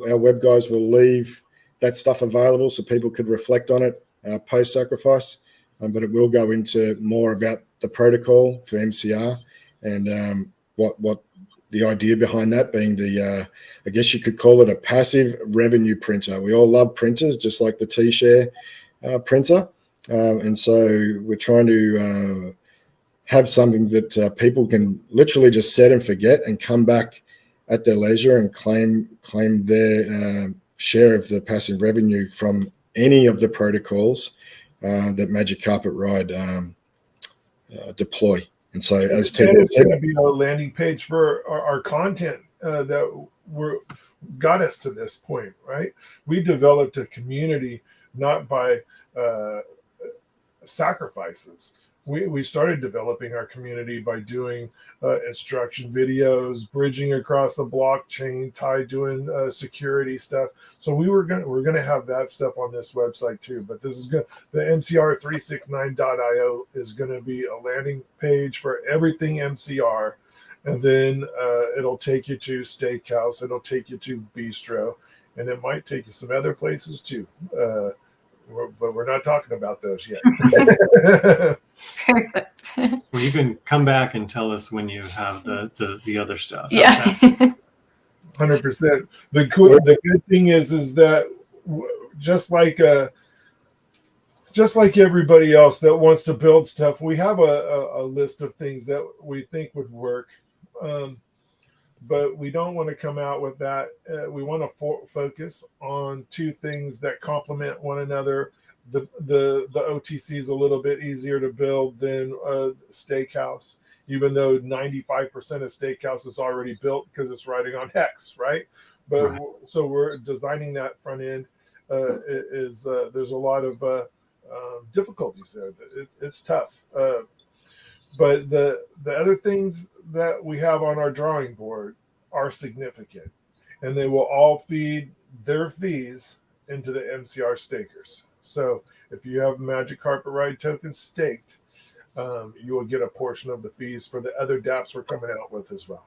Speaker 2: our web guys will leave that stuff available so people could reflect on it post-sacrifice. But it will go into more about the protocol for MCR and what the idea behind that being I guess you could call it a passive revenue printer. We all love printers, just like the T-Share printer. And so we're trying to have something that people can literally just set and forget and come back at their leisure and claim their share of the passive revenue from any of the protocols that Magic Carpet Ride deploy. And so as Ted said,
Speaker 3: it's going to be a landing page for our content that got us to this point, right? We developed a community not by sacrifices. We started developing our community by doing instruction videos, bridging across the blockchain, doing security stuff. So we're gonna have that stuff on this website too. But this is the MCR369.io is gonna be a landing page for everything MCR, and then it'll take you to Steakhouse, it'll take you to Bistro, and it might take you some other places too. But we're not talking about those yet.
Speaker 1: Perfect.
Speaker 4: Well, you can come back and tell us when you have the other stuff.
Speaker 1: Yeah.
Speaker 3: 100%. The good thing is that just like everybody else that wants to build stuff, we have a list of things that we think would work. But we don't want to come out with that. We want to focus on two things that complement one another. The OTC is a little bit easier to build than Steakhouse, even though 95% of Steakhouse is already built because it's riding on Hex, right? But right. So we're designing that front end. There's a lot of difficulties there. It's tough. But the other things that we have on our drawing board are significant. and they will all feed their fees into the MCR stakers. So if you have Magic Carpet Ride tokens staked, you will get a portion of the fees for the other dApps we're coming out with as well.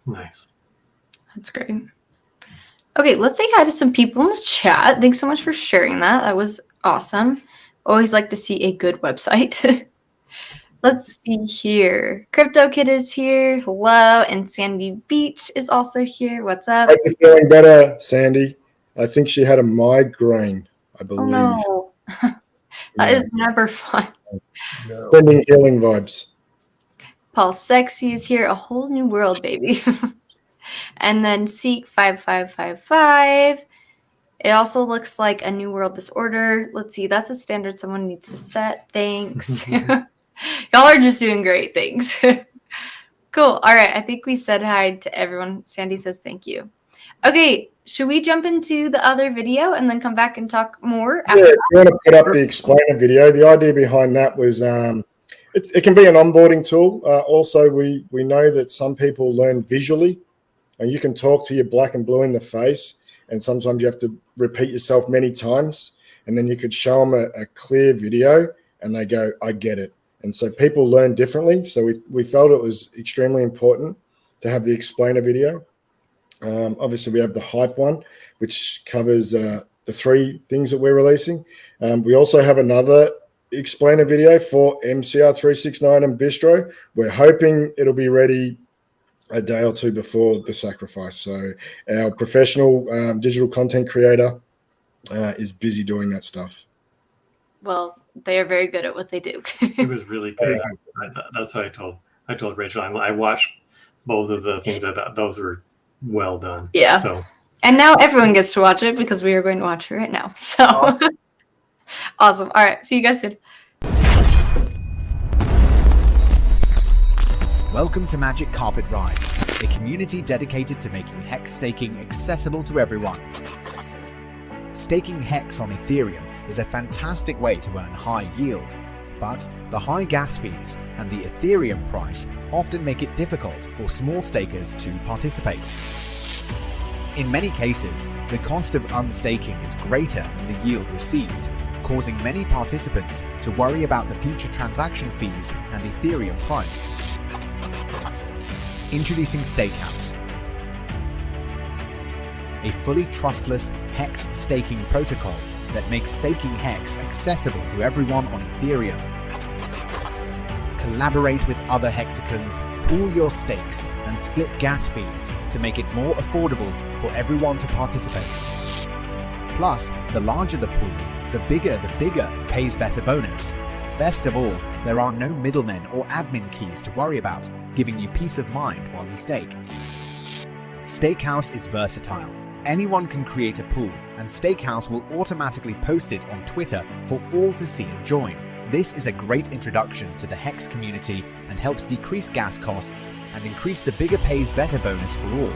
Speaker 4: Nice.
Speaker 1: That's great. Okay, let's say hi to some people in the chat. Thanks so much for sharing that. That was awesome. Always like to see a good website. Let's see here. Crypto Kid is here. Hello. And Sandy Beach is also here. What's up?
Speaker 2: Hope you're feeling better, Sandy. I think she had a migraine, I believe.
Speaker 1: Oh, no. That is never fun.
Speaker 3: No.
Speaker 2: Sending healing vibes.
Speaker 1: Paul Sexy is here. A whole new world, baby. And then Seek 5555. It also looks like a new world disorder. Let's see. That's a standard someone needs to set. Thanks. Y'all are just doing great things. Cool. All right. I think we said hi to everyone. Sandy says thank you. Okay. Should we jump into the other video and then come back and talk more?
Speaker 2: Yeah, if you want to put up the explainer video, the idea behind that was it can be an onboarding tool. Also, we know that some people learn visually, and you can talk to your black and blue in the face, and sometimes you have to repeat yourself many times, and then you could show them a clear video, and they go, I get it. And so people learn differently. So we felt it was extremely important to have the explainer video. Obviously, we have the hype one, which covers the 3 things that we're releasing. We also have another explainer video for MCR 369 and Bistro. We're hoping it'll be ready a day or 2 before the sacrifice. So our professional digital content creator is busy doing that stuff.
Speaker 1: Well, they are very good at what they do.
Speaker 4: It was really good. That's what I told Rachel. I watched both of the things. I thought those were well done.
Speaker 1: Yeah.
Speaker 4: So,
Speaker 1: and now everyone gets to watch it because we are going to watch it right now. So awesome. All right. See you guys soon.
Speaker 5: Welcome to Magic Carpet Ride, a community dedicated to making hex staking accessible to everyone. Staking hex on Ethereum is a fantastic way to earn high yield, but the high gas fees and the Ethereum price often make it difficult for small stakers to participate. In many cases, the cost of unstaking is greater than the yield received, causing many participants to worry about the future transaction fees and Ethereum price. Introducing Steakhouse, a fully trustless hex staking protocol that makes staking hex accessible to everyone on Ethereum. Collaborate with other hexagons, pool your stakes, and split gas fees to make it more affordable for everyone to participate. Plus, the larger the pool, the bigger pays better bonus. Best of all, there are no middlemen or admin keys to worry about, giving you peace of mind while you stake. Steakhouse is versatile. Anyone can create a pool, and Steakhouse will automatically post it on Twitter for all to see and join. This is a great introduction to the Hex community and helps decrease gas costs and increase the bigger pays better bonus for all.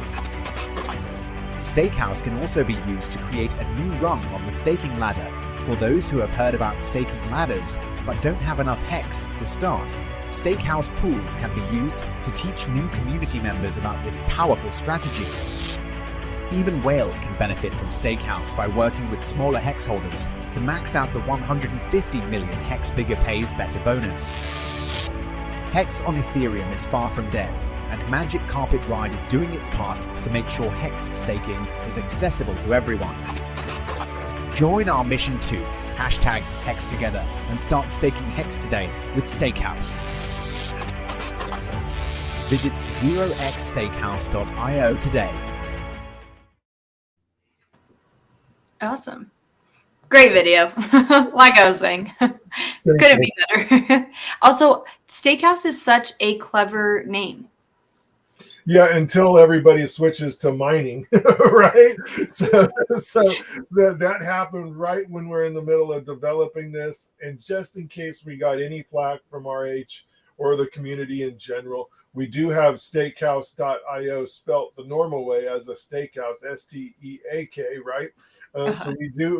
Speaker 5: Steakhouse can also be used to create a new rung on the staking ladder for those who have heard about staking ladders but don't have enough Hex to start. Steakhouse pools can be used to teach new community members about this powerful strategy. Even whales can benefit from Steakhouse by working with smaller hex holders to max out the 150 million hex bigger pays better bonus. Hex on Ethereum is far from dead, and Magic Carpet Ride is doing its part to make sure hex staking is accessible to everyone. Join our mission to #HexTogether and start staking hex today with Steakhouse. Visit 0xsteakhouse.io today.
Speaker 1: Awesome. Great video. Like I was saying, couldn't be better. Also, Steakhouse is such a clever name.
Speaker 3: Yeah, until everybody switches to mining, right? So that happened right when we're in the middle of developing this. And just in case we got any flack from RH or the community in general, we do have steakhouse.io spelt the normal way as a steakhouse, STEAK, right? So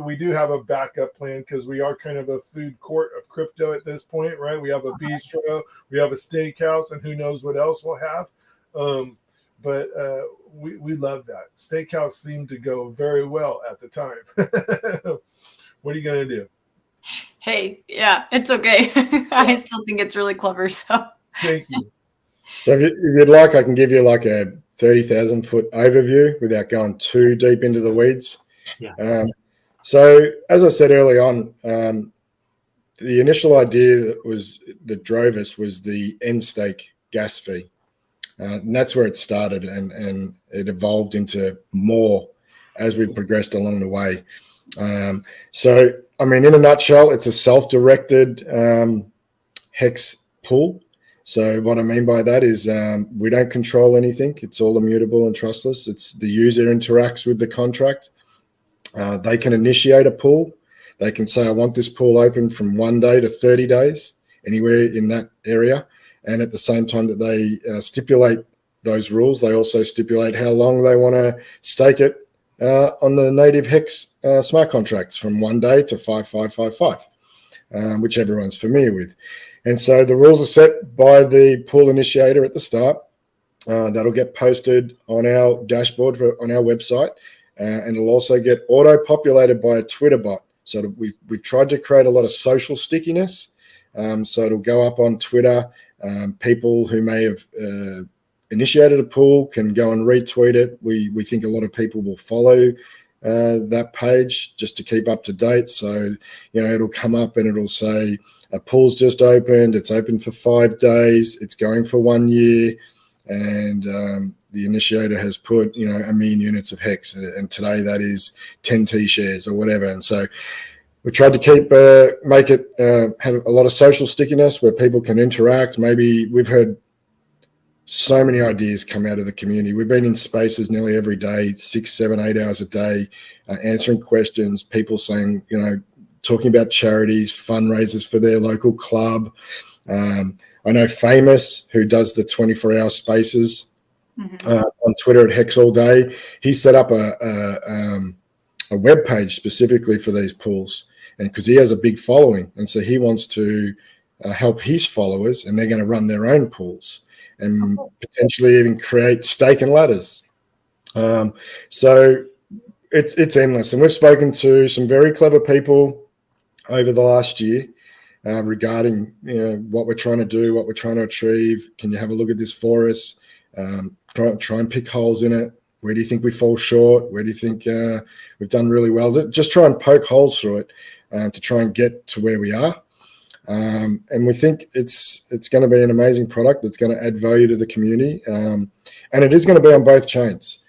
Speaker 3: we do have a backup plan because we are kind of a food court of crypto at this point, right? We have a bistro, we have a steakhouse, and who knows what else we'll have. but we love that. Steakhouse seemed to go very well at the time. What are you going to do?
Speaker 1: Hey, yeah, it's okay. I still think it's really clever. So
Speaker 3: Thank you.
Speaker 2: So if you'd like, I can give you like a 30,000 foot overview without going too deep into the weeds.
Speaker 4: Yeah.
Speaker 2: So as I said early on, the initial idea that drove us was the end stake gas fee. And that's where it started, and it evolved into more as we progressed along the way. So, I mean, in a nutshell, it's a self-directed hex pool. So what I mean by that is we don't control anything. It's all immutable and trustless. It's the user interacts with the contract. They can initiate a pool. They can say, I want this pool open from 1 day to 30 days, anywhere in that area. And at the same time that they stipulate those rules, they also stipulate how long they want to stake it on the native hex smart contracts from 1 day to 5555, which everyone's familiar with. And so the rules are set by the pool initiator at the start. That'll get posted on our dashboard on our website, and it'll also get auto-populated by a Twitter bot. So we've tried to create a lot of social stickiness. So it'll go up on Twitter. People who may have initiated a pool can go and retweet it. We think a lot of people will follow that page just to keep up to date. So, it'll come up and it'll say, a pool's just opened. It's open for 5 days. It's going for 1 year. And the initiator has put, 1 million units of hex. And today that is 10 T shares or whatever. And so we tried to make it have a lot of social stickiness where people can interact. Maybe we've heard so many ideas come out of the community. We've been in spaces nearly every day, 6, 7, 8 hours a day, answering questions, people saying, talking about charities, fundraisers for their local club. I know Famous, who does the 24-hour spaces on Twitter at Hex All Day, he set up a web page specifically for these pools, and because he has a big following, and so he wants to help his followers, and they're going to run their own pools and potentially even create stake and ladders. So it's endless, and we've spoken to some very clever people over the last year regarding what we're trying to do, what we're trying to achieve. Can you have a look at this for us? Try and pick holes in it. Where do you think we fall short? Where do you think we've done really well? Just try and poke holes through it to try and get to where we are. And we think it's going to be an amazing product that's going to add value to the community. And it is going to be on both chains.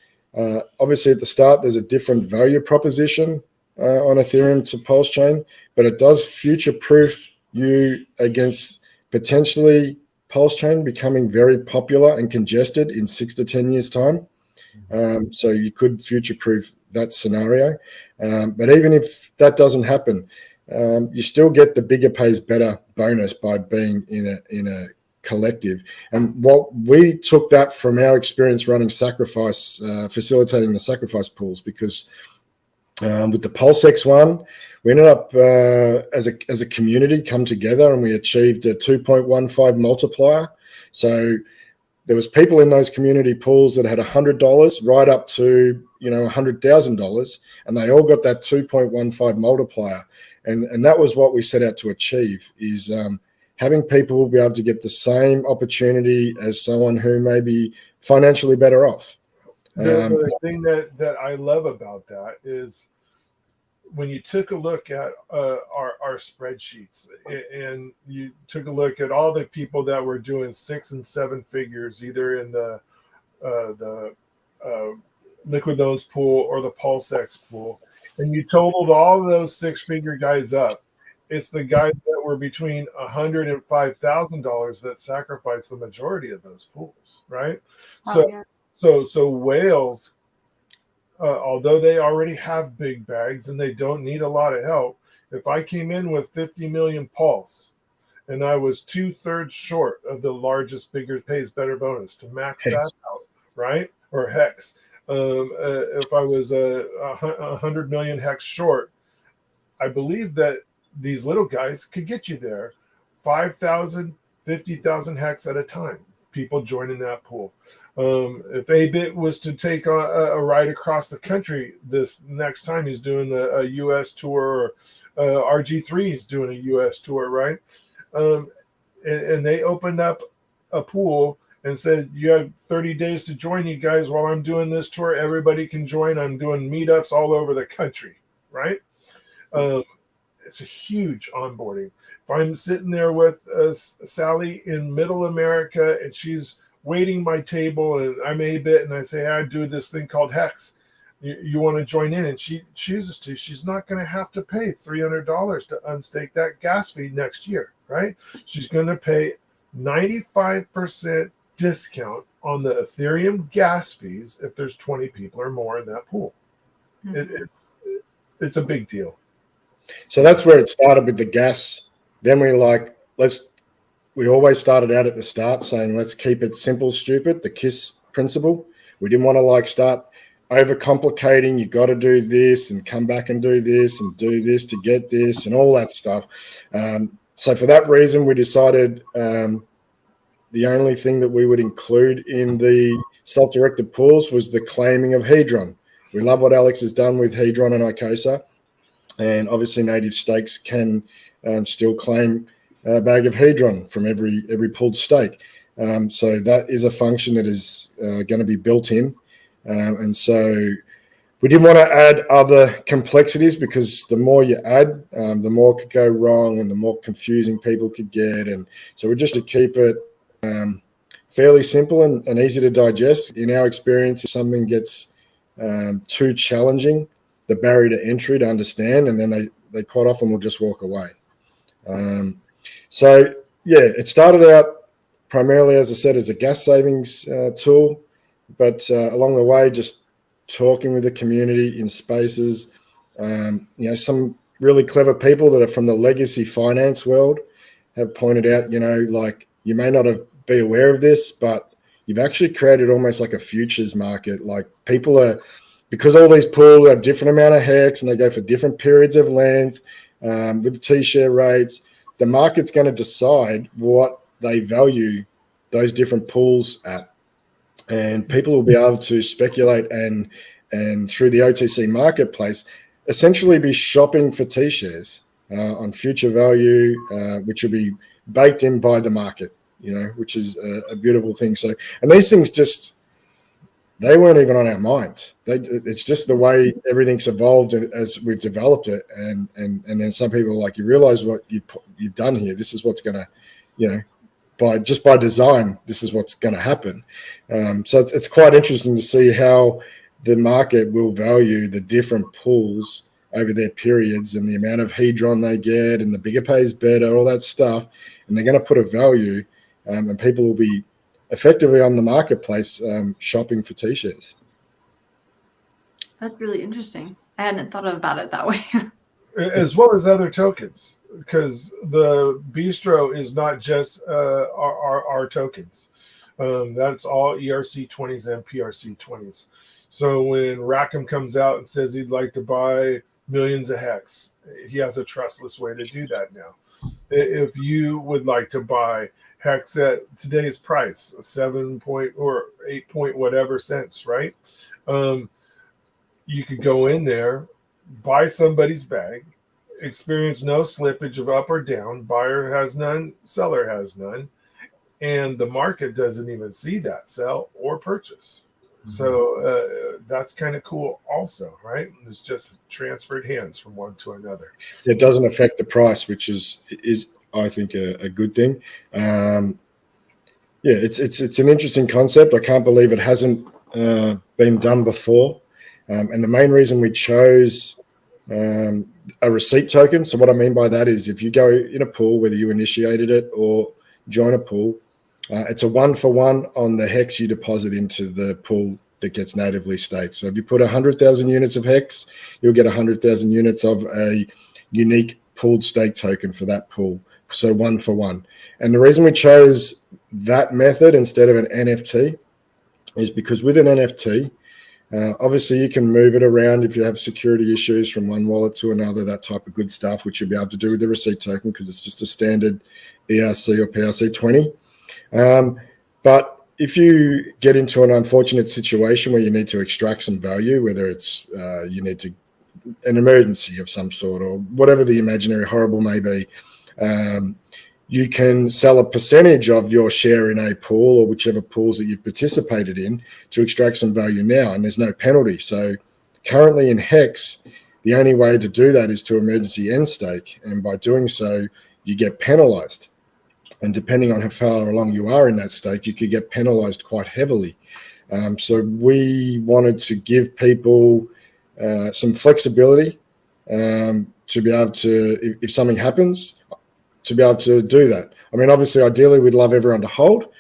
Speaker 2: Obviously, at the start, there's a different value proposition on Ethereum to Pulse Chain, but it does future-proof you against potentially Pulse Chain becoming very popular and congested in 6 to 10 years' time. So you could future-proof that scenario. But even if that doesn't happen, you still get the bigger pays better bonus by being in a collective. And what we took that from our experience running Sacrifice, facilitating the Sacrifice pools, because with the Pulse X1, we ended up as a community come together, and we achieved a 2.15 multiplier. So there was people in those community pools that had $100 right up to $100,000, and they all got that 2.15 multiplier. And that was what we set out to achieve, is having people be able to get the same opportunity as someone who may be financially better off.
Speaker 3: The thing that I love about that is when you took a look at our spreadsheets, and you took a look at all the people that were doing 6 and 7 figures, either in the Liquid Loans pool or the PulseX pool, and you totaled all of those 6-figure guys up, it's the guys that were between $100,000 and $5,000 that sacrificed the majority of those pools, right? So whales, although they already have big bags and they don't need a lot of help, if I came in with 50 million Pulse and I was 2/3 short of the largest bigger pays better bonus to max that out, right? Or Hex. If I was 100 million Hex short, I believe that these little guys could get you there 5,000, 50,000 Hex at a time, people joining that pool. If ABIT was to take a ride across the country this next time, he's doing a U.S. tour, or RG3 is doing a U.S. tour, right? And they opened up a pool and said, you have 30 days to join, you guys, while I'm doing this tour. Everybody can join. I'm doing meetups all over the country, right? It's a huge onboarding. If I'm sitting there with Sally in Middle America and she's waiting my table and I'm ABIT and I say, I do this thing called Hex. You want to join in? And she chooses to. She's not going to have to pay $300 to unstake that gas fee next year, right? She's going to pay 95% discount on the Ethereum gas fees if there's 20 people or more in that pool. It's a big deal.
Speaker 2: So that's where it started with the gas. Then we always started out at the start saying, let's keep it simple, stupid, the KISS principle. We didn't want to start overcomplicating. You got to do this and come back and do this and do this to get this and all that stuff. So for that reason, we decided the only thing that we would include in the self-directed pools was the claiming of Hedron. We love what Alex has done with Hedron and ICOSA. And obviously native stakes can still claim a bag of Hedron from every pooled stake. So that is a function that is going to be built in. And so we didn't want to add other complexities, because the more you add, the more could go wrong and the more confusing people could get. And so we're just to keep it fairly simple and easy to digest. In our experience, if something gets too challenging, the barrier to entry to understand, and then they quite often will just walk away. So yeah, it started out primarily, as I said, as a gas savings tool, but along the way, just talking with the community in spaces, some really clever people that are from the legacy finance world have pointed out, you may not be aware of this, but you've actually created almost like a futures market. Like people are, because all these pools have different amount of hex and they go for different periods of length with the T-share rates, the market's going to decide what they value those different pools at. And people will be able to speculate and through the OTC marketplace, essentially be shopping for T-shares on future value, which will be baked in by the market, which is a beautiful thing. So, and these things they weren't even on our minds. It's just the way everything's evolved as we've developed it. And then some people are like, you realize what you've done here. This is what's going to, by design, this is what's going to happen. So it's quite interesting to see how the market will value the different pools over their periods and the amount of Hedron they get and the bigger pays better, all that stuff. And they're going to put a value and people will be effectively on the marketplace shopping for T-shares.
Speaker 1: That's really interesting. I hadn't thought about it that way.
Speaker 3: As well as other tokens, because the bistro is not just our tokens. That's all ERC20s and PRC20s. So when Rackham comes out and says he'd like to buy millions of hex, he has a trustless way to do that now. If you would like to buy hex at today's price, 7 point or 8 point whatever cents, right? You could go in there, buy somebody's bag, experience no slippage of up or down. Buyer has none, seller has none, and the market doesn't even see that sell or purchase. Mm-hmm. So that's kind of cool also, right? It's just transferred hands from one to another.
Speaker 2: It doesn't affect the price, which is I think a good thing. It's an interesting concept. I can't believe it hasn't been done before. And the main reason we chose a receipt token. So what I mean by that is if you go in a pool, whether you initiated it or join a pool, it's a 1-for-1 on the hex you deposit into the pool that gets natively staked. So if you put 100,000 units of hex, you'll get 100,000 units of a unique pooled stake token for that pool. So 1-for-1. And the reason we chose that method instead of an NFT is because with an NFT, obviously you can move it around if you have security issues from one wallet to another, that type of good stuff, which you'll be able to do with the receipt token because it's just a standard ERC or PRC20. But if you get into an unfortunate situation where you need to extract some value, whether it's you need to an emergency of some sort or whatever the imaginary horrible may be, you can sell a percentage of your share in a pool or whichever pools that you've participated in to extract some value now, and there's no penalty. So currently in Hex, the only way to do that is to emergency end stake, and by doing so, you get penalized. And depending on how far along you are in that stake, you could get penalized quite heavily. So we wanted to give people some flexibility to be able to, if something happens, to be able to do that. I mean, obviously, ideally, we'd love everyone to hold,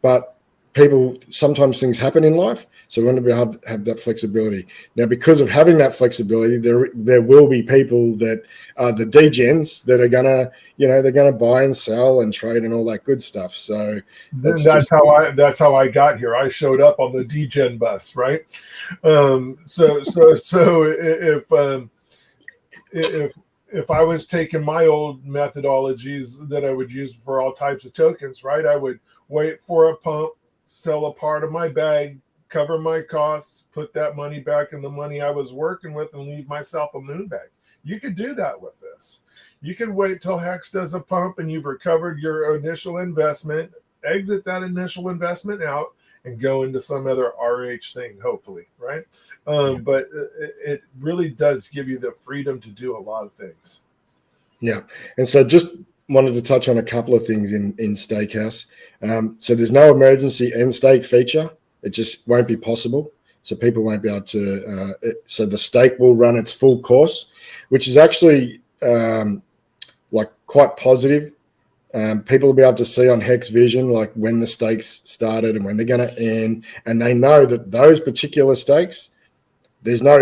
Speaker 2: but people, sometimes things happen in life, so we want to be able to have that flexibility. Now, because of having that flexibility, there will be people that are the degens that are gonna, they're gonna buy and sell and trade and all that good stuff. So
Speaker 3: that's how I got here. I showed up on the degen bus, right? So if I was taking my old methodologies that I would use for all types of tokens, right? I would wait for a pump, sell a part of my bag, cover my costs, put that money back in the money I was working with, and leave myself a moon bag. You could do that with this. You can wait till Hex does a pump and you've recovered your initial investment, exit that initial investment out, and go into some other RH thing, hopefully, right? But it really does give you the freedom to do a lot of things.
Speaker 2: Yeah, and so just wanted to touch on a couple of things in Steakhouse. So there's no emergency end stake feature. It just won't be possible. So people won't be able to. So the stake will run its full course, which is actually like quite positive. People will be able to see on Hex Vision like when the stakes started and when they're going to end, and they know that those particular stakes, there's no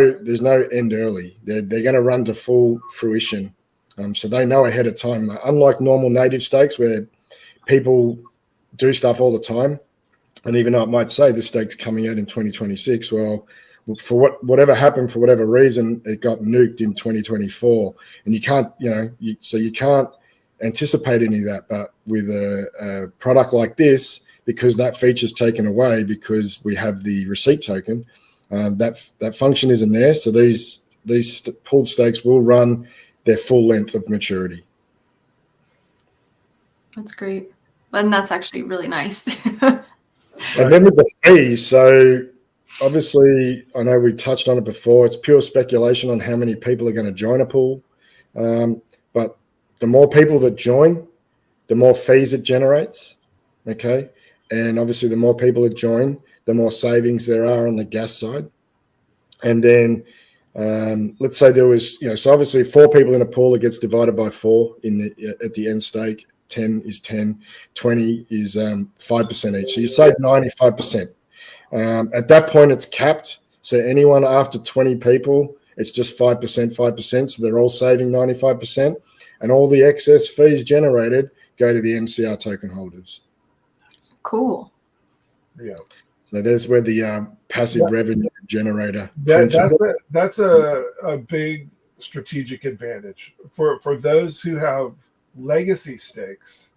Speaker 2: end early. They're going to run to full fruition, so they know ahead of time. Unlike normal native stakes where people do stuff all the time, and even though it might say this stake's coming out in 2026, well, for whatever happened, for whatever reason, it got nuked in 2024, and you can't, so you can't anticipate any of that. But with a product like this, because that feature's taken away because we have the receipt token, that function isn't there. So these pooled stakes will run their full length of maturity.
Speaker 1: That's great. And that's actually really nice.
Speaker 2: And then with the fees, so obviously I know we touched on it before, it's pure speculation on how many people are going to join a pool. But the more people that join, the more fees it generates, okay? And obviously the more people that join, the more savings there are on the gas side. And then let's say there was, so obviously 4 people in a pool, it gets divided by 4 at the end stake. 10 is 10, 20 is 5% each. So you save 95%. At that point, it's capped. So anyone after 20 people, it's just 5%. So they're all saving 95%. And all the excess fees generated go to the MCR token holders.
Speaker 1: Cool.
Speaker 3: Yeah.
Speaker 2: So there's where the passive revenue generator.
Speaker 3: That's a big strategic advantage for those who have legacy stakes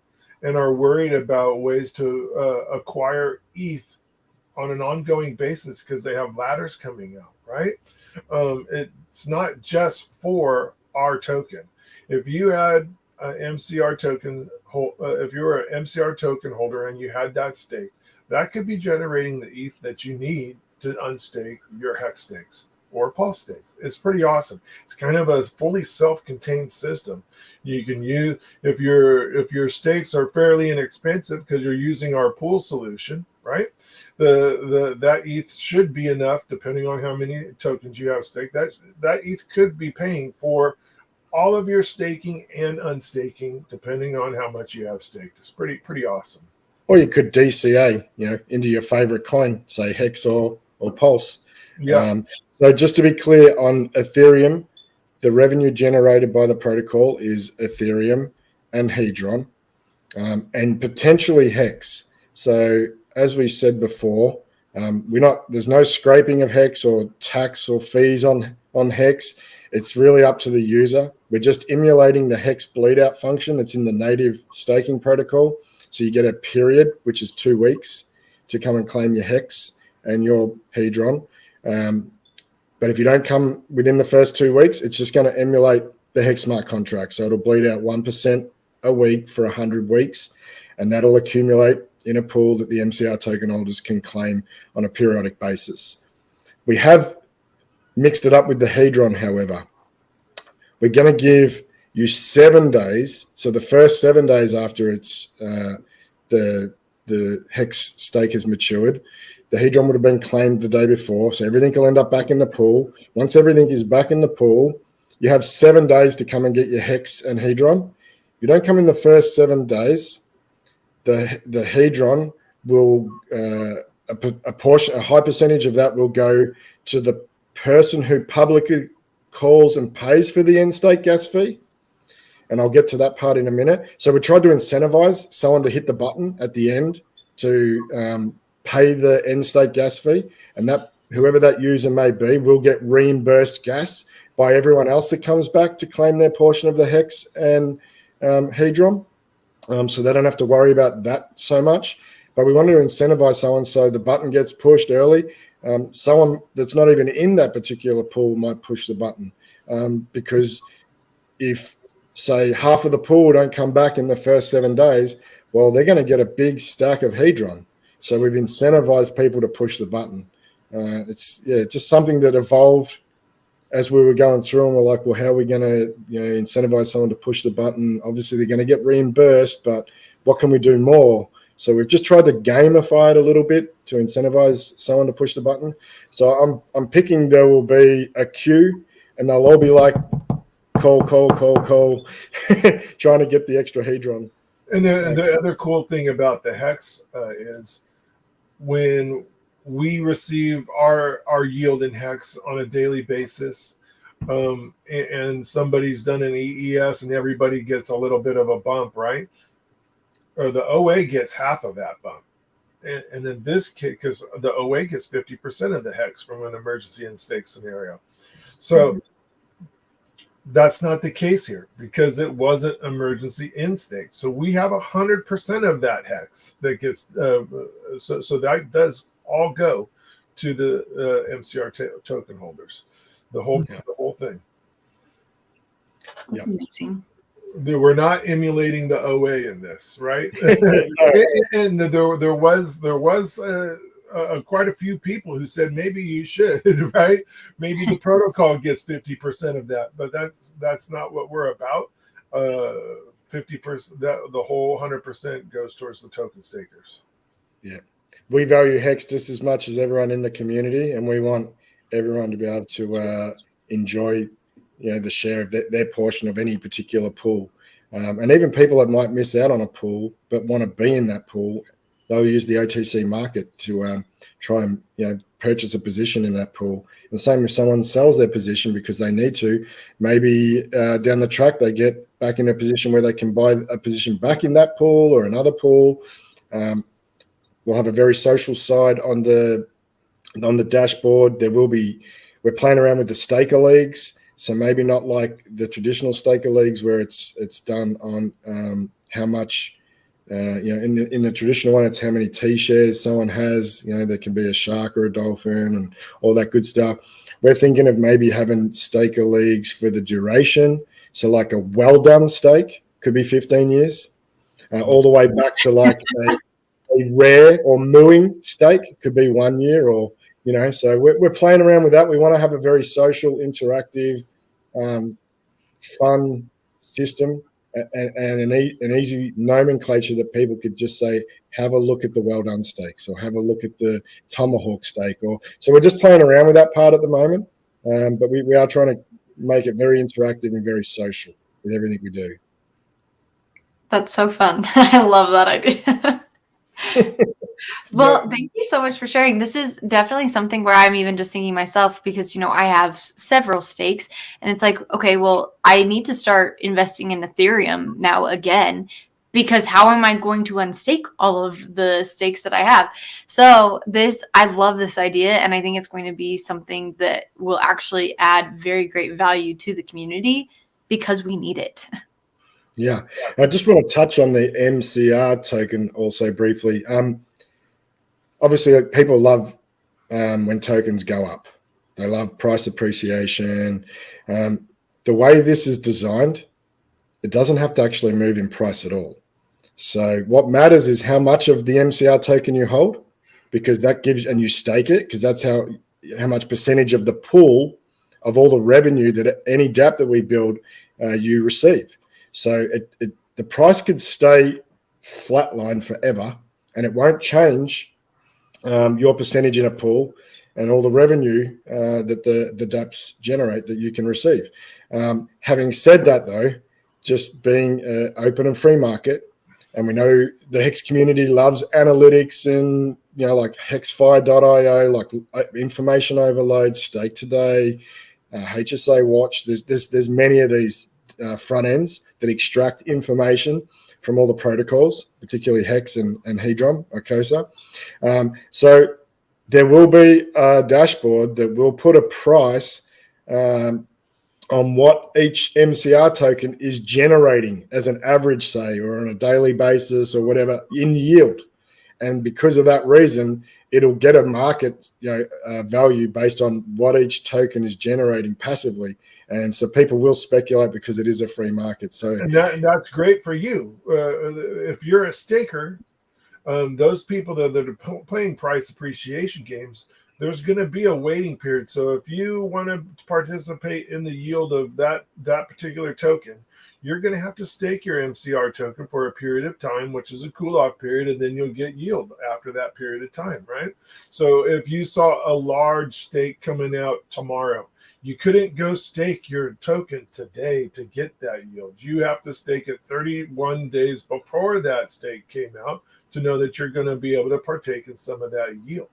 Speaker 3: and are worried about ways to acquire ETH on an ongoing basis because they have ladders coming out, right? It's not just for our token. If you had an MCR token, if you were an MCR token holder and you had that stake, that could be generating the ETH that you need to unstake your Hex stakes or Pulse stakes. It's pretty awesome. It's kind of a fully self-contained system. You can use if your stakes are fairly inexpensive because you're using our pool solution, right? That ETH should be enough, depending on how many tokens you have staked. That ETH could be paying for all of your staking and unstaking, depending on how much you have staked. It's pretty awesome.
Speaker 2: Or you could DCA, into your favorite coin, say Hex or Pulse.
Speaker 3: Yeah.
Speaker 2: So just to be clear, on Ethereum, the revenue generated by the protocol is Ethereum and Hedron, and potentially Hex. So as we said before, there's no scraping of Hex or tax or fees on Hex. It's really up to the user. We're just emulating the Hex bleed out function that's in the native staking protocol. So you get a period, which is 2 weeks. to come and claim your hex and your hedron. But if you don't come within the first 2 weeks, it's just going to emulate the hex smart contract. So it'll bleed out 1% a week for 100 weeks, and that'll accumulate in a pool that the MCR token holders can claim on a periodic basis. We have mixed it up with the hedron, however. We're going to give you 7 days. So the first 7 days after it's the hex stake has matured, the hedron would have been claimed the day before. So everything will end up back in the pool. Once everything is back in the pool, you have 7 days to come and get your hex and hedron. If you don't come in the first 7 days, the hedron will a high percentage of that will go to the person who publicly calls and pays for the end state gas fee. And I'll get to that part in a minute. So we tried to incentivize someone to hit the button at the end to pay the end state gas fee, and that whoever that user may be will get reimbursed gas by everyone else that comes back to claim their portion of the hex and hedron. So they don't have to worry about that so much. But we wanted to incentivize someone so the button gets pushed early. Someone that's not even in that particular pool might push the button because if, say, half of the pool don't come back in the first 7 days, well, they're going to get a big stack of hedron. So we've incentivized people to push the button. It's just something that evolved as we were going through, and we're like, well, how are we going to incentivize someone to push the button? Obviously, they're going to get reimbursed, but what can we do more? So we've just tried to gamify it a little bit to incentivize someone to push the button. So I'm picking there will be a queue, and they'll all be like, call, trying to get the extra hedron.
Speaker 3: And the other cool thing about the hex is when we receive our yield in hex on a daily basis, and somebody's done an EES and everybody gets a little bit of a bump, right? Or the OA gets half of that bump. And in this case, because the OA gets 50% of the hex from an emergency in stake scenario. So that's not the case here because it wasn't emergency in stake. So we have 100% of that hex that gets, so that does all go to the MCR token holders, the whole thing.
Speaker 1: That's amazing.
Speaker 3: We're not emulating the OA in this, right? And there was quite a few people who said maybe you should, right? Maybe the protocol gets 50% of that, but that's not what we're about. 50%, the whole 100% goes towards the token stakers.
Speaker 2: Yeah, we value hex just as much as everyone in the community, and we want everyone to be able to enjoy, the share of their portion of any particular pool. And even people that might miss out on a pool but want to be in that pool, they'll use the OTC market to try and purchase a position in that pool. And same if someone sells their position because they need to, maybe down the track they get back in a position where they can buy a position back in that pool or another pool. We'll have a very social side on the dashboard. We're playing around with the staker leagues. So maybe not like the traditional staker leagues where it's done on how much, in the traditional one, it's how many T-shares someone has. There can be a shark or a dolphin and all that good stuff. We're thinking of maybe having staker leagues for the duration. So like a well-done stake could be 15 years, all the way back to like a rare or mooing stake could be 1 year or, so we're playing around with that. We want to have a very social, interactive, fun system and an easy nomenclature that people could just say, have a look at the well done stakes or have a look at the tomahawk stake. So we're just playing around with that part at the moment, but we are trying to make it very interactive and very social with everything we do.
Speaker 1: That's so fun. I love that idea. Well, thank you so much for sharing. This is definitely something where I'm even just thinking myself because, I have several stakes and it's like, okay, well, I need to start investing in Ethereum now again, because how am I going to unstake all of the stakes that I have? So I love this idea. And I think it's going to be something that will actually add very great value to the community because we need it.
Speaker 2: Yeah. I just want to touch on the MCR token also briefly. obviously people love when tokens go up. They love price appreciation. The way this is designed, it doesn't have to actually move in price at all. So what matters is how much of the MCR token you hold, because that gives, and you stake it, because that's how much percentage of the pool of all the revenue that any dApp that we build you receive. So the price could stay flatline forever, and it won't change your percentage in a pool and all the revenue that the dApps generate that you can receive. Having said that, though, just being an open and free market, and we know the Hex community loves analytics and, like hexfi.io, like information overload, Stake Today, HSA Watch. There's many of these front ends that extract information from all the protocols, particularly Hex and Hedron or COSA. So there will be a dashboard that will put a price on what each MCR token is generating as an average, say, or on a daily basis or whatever, in yield. And because of that reason, it'll get a market value based on what each token is generating passively. And so people will speculate because it is a free market. So
Speaker 3: and that's great for you. If you're a staker, those people that are playing price appreciation games, there's going to be a waiting period. So if you want to participate in the yield of that particular token, you're going to have to stake your MCR token for a period of time, which is a cool-off period, and then you'll get yield after that period of time, right? So if you saw a large stake coming out tomorrow, you couldn't go stake your token today to get that yield. You have to stake it 31 days before that stake came out to know that you're going to be able to partake in some of that yield.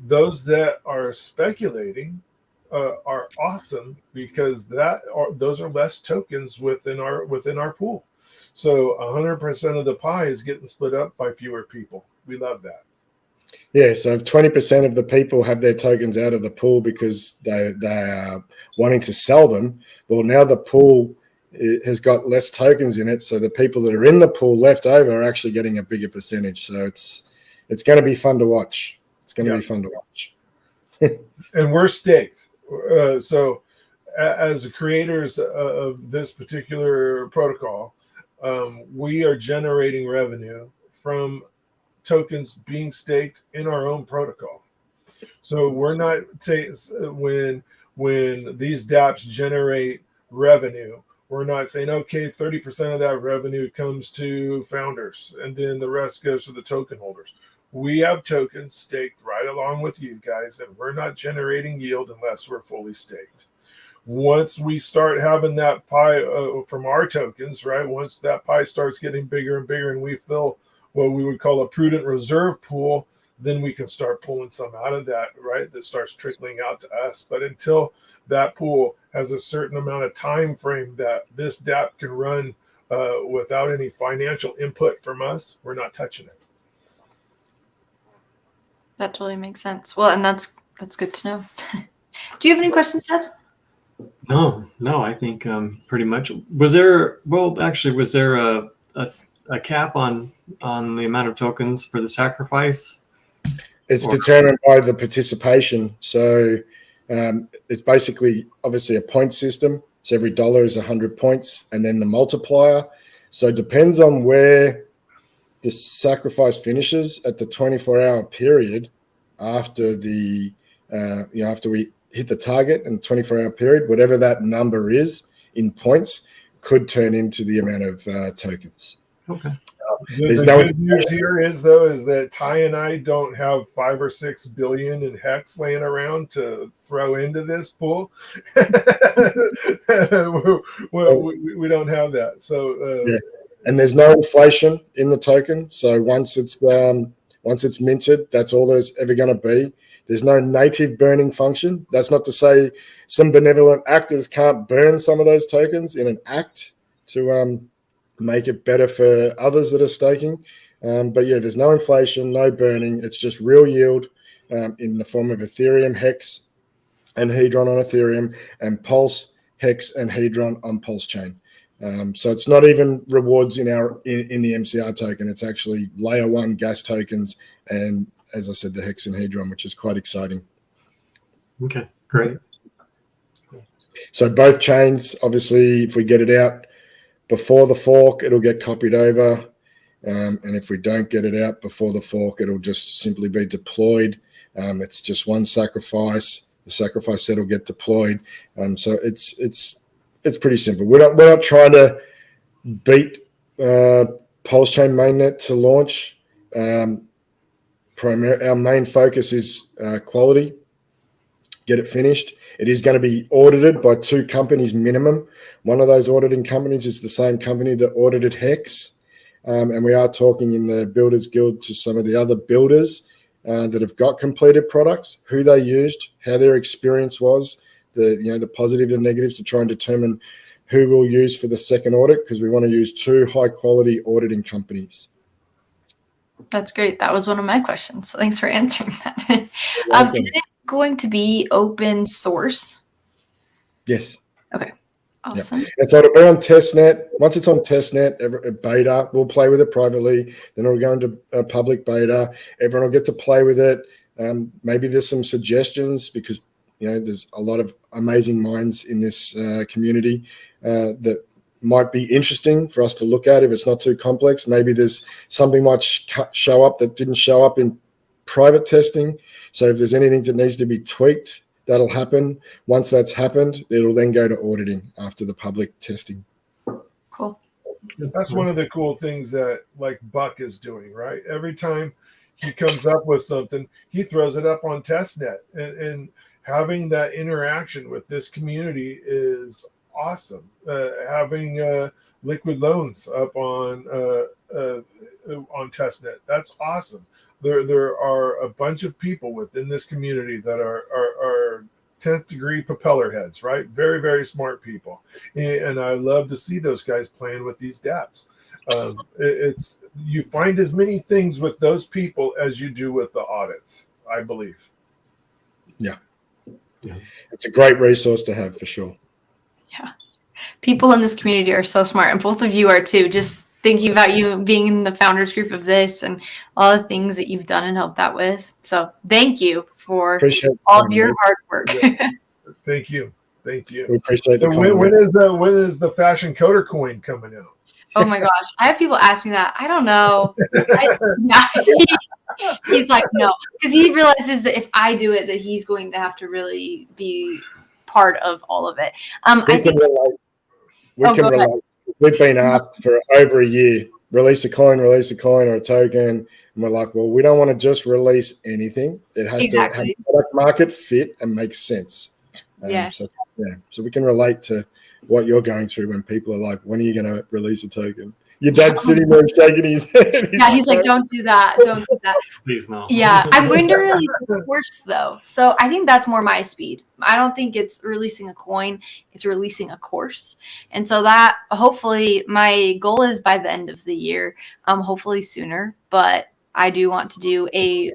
Speaker 3: Those that are speculating are awesome, because those are less tokens within our pool. So 100% of the pie is getting split up by fewer people. We love that.
Speaker 2: Yeah, so if 20% of the people have their tokens out of the pool because they are wanting to sell them, well, now the pool has got less tokens in it, so the people that are in the pool left over are actually getting a bigger percentage. So it's going to be fun to watch. It's going to be fun to watch.
Speaker 3: And we're staked. So as the creators of this particular protocol, we are generating revenue from tokens being staked in our own protocol. So we're not when these dApps generate revenue, we're not saying, okay, 30% of that revenue comes to founders and then the rest goes to the token holders. We have tokens staked right along with you guys, and we're not generating yield unless we're fully staked. Once we start having that pie from our tokens, right? Once that pie starts getting bigger and bigger and we fill what we would call a prudent reserve pool, then we can start pulling some out of that, right? That starts trickling out to us. But until that pool has a certain amount of time frame that this dApp can run without any financial input from us, we're not touching it.
Speaker 1: That totally makes sense. Well, and that's good to know. Do you have any questions, Ted?
Speaker 4: No, I think pretty much. Was there a cap on the amount of tokens for the sacrifice?
Speaker 2: It's determined by the participation. So it's basically obviously a point system. So every dollar is 100 points, and then the multiplier. So it depends on where the sacrifice finishes at the 24-hour period after the after we hit the target in the 24-hour period. Whatever that number is in points could turn into the amount of tokens.
Speaker 4: Okay.
Speaker 3: The good news here is that Ty and I don't have 5 or 6 billion in Hex laying around to throw into this pool. We don't have that. So
Speaker 2: yeah. And there's no inflation in the token. So once it's minted, that's all there's ever going to be. There's no native burning function. That's not to say some benevolent actors can't burn some of those tokens in an act to make it better for others that are staking. But yeah, there's no inflation, no burning. It's just real yield in the form of Ethereum, Hex, and Hedron on Ethereum, and Pulse, Hex, and Hedron on Pulse Chain. So it's not even rewards in the MCR token. It's actually layer 1 gas tokens and as I said, the hexahedron, which is quite exciting.
Speaker 4: Okay, great.
Speaker 2: So both chains, obviously, if we get it out before the fork, it'll get copied over. And if we don't get it out before the fork, it'll just simply be deployed. It's just one sacrifice. The sacrifice set will get deployed. So it's pretty simple. We're not trying to beat Pulse Chain mainnet to launch. Our main focus is quality. Get it finished. It is going to be audited by 2 companies minimum. One of those auditing companies is the same company that audited Hex. And we are talking in the Builders Guild to some of the other builders that have got completed products, who they used, how their experience was, the positive and negatives, to try and determine who we'll use for the second audit, because we want to use 2 high-quality auditing companies.
Speaker 1: That's great. That was one of my questions. So thanks for answering that. Is it going to be open source?
Speaker 2: Yes.
Speaker 1: Okay. Awesome.
Speaker 2: Yep. It's it'll be on testnet. Once it's on testnet, beta, we'll play with it privately. Then it'll go into a public beta. Everyone will get to play with it. Maybe there's some suggestions, because there's a lot of amazing minds in this community that might be interesting for us to look at if it's not too complex. Maybe there's something might show up that didn't show up in private testing. So if there's anything that needs to be tweaked, that'll happen. Once that's happened, it'll then go to auditing after the public testing.
Speaker 1: Cool.
Speaker 3: That's one of the cool things that like Buck is doing, right? Every time he comes up with something, he throws it up on testnet, and having that interaction with this community is awesome. Having liquid loans up on testnet, that's awesome. There are a bunch of people within this community that are 10th degree propeller heads, right? Very, very smart people. And I love to see those guys playing with these dApps. You find as many things with those people as you do with the audits, I believe.
Speaker 2: Yeah. It's a great resource to have for sure.
Speaker 1: Yeah. People in this community are so smart, and both of you are too. Just thinking about you being in the founders group of this and all the things that you've done and helped out with. So thank you for all of your hard work.
Speaker 3: Yeah. Thank you.
Speaker 2: We appreciate the
Speaker 3: when is the fashion coder coin coming out?
Speaker 1: Oh my gosh. I have people ask me that. I don't know. He's like, no, because he realizes that if I do it, that he's going to have to really be part of all of it.
Speaker 2: We can relate. We've been asked for over a year, release a coin or a token. And we're like, well, we don't want to just release anything. It has to have product market fit and make sense.
Speaker 1: Yes.
Speaker 2: So we can relate to what you're going through when people are like, when are you going to release a token? Your dad's sitting there shaking his head.
Speaker 1: He's like, don't do that. Don't do that.
Speaker 4: Please no.
Speaker 1: Yeah, I'm going to release a course though. So I think that's more my speed. I don't think it's releasing a coin. It's releasing a course. And so that hopefully my goal is by the end of the year, hopefully sooner, but I do want to do a